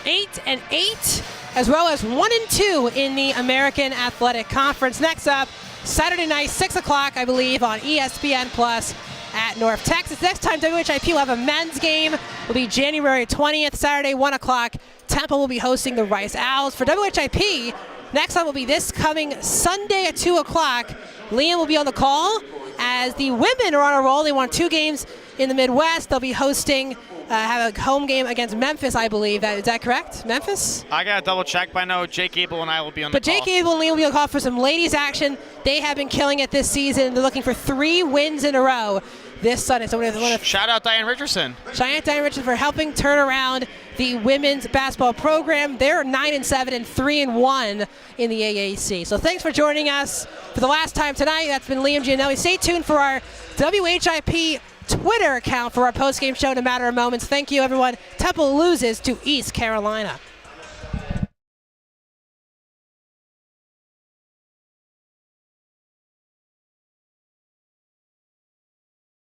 8-8. as well as 1-2 in the American Athletic Conference. Next up, Saturday night, 6 o'clock, I believe, on ESPN Plus at North Texas. Next time WHIP will have a men's game. Will be January 20th, Saturday, 1 o'clock. Temple will be hosting the Rice Owls. For WHIP, next up will be this coming Sunday at 2 o'clock. Liam will be on the call as the women are on a roll. They won 2 games in the Midwest. They'll be hosting, have a home game against Memphis, I believe. Is that correct? Memphis? I got to double check, but I know Jake Abel and I will be on the call. But Jake Abel and Lee will be on the call for some ladies action. They have been killing it this season. They're looking for 3 wins in a row this Sunday. So shout out Diane Richardson. Shout out Diane Richardson for helping turn around the women's basketball program. They're 9-7 and 3-1 in the AAC. So thanks for joining us for the last time tonight. That's been Liam Gianelli. Stay tuned for our WHIP Twitter account for our post-game show in a matter of moments. Thank you, everyone. Temple loses to East Carolina.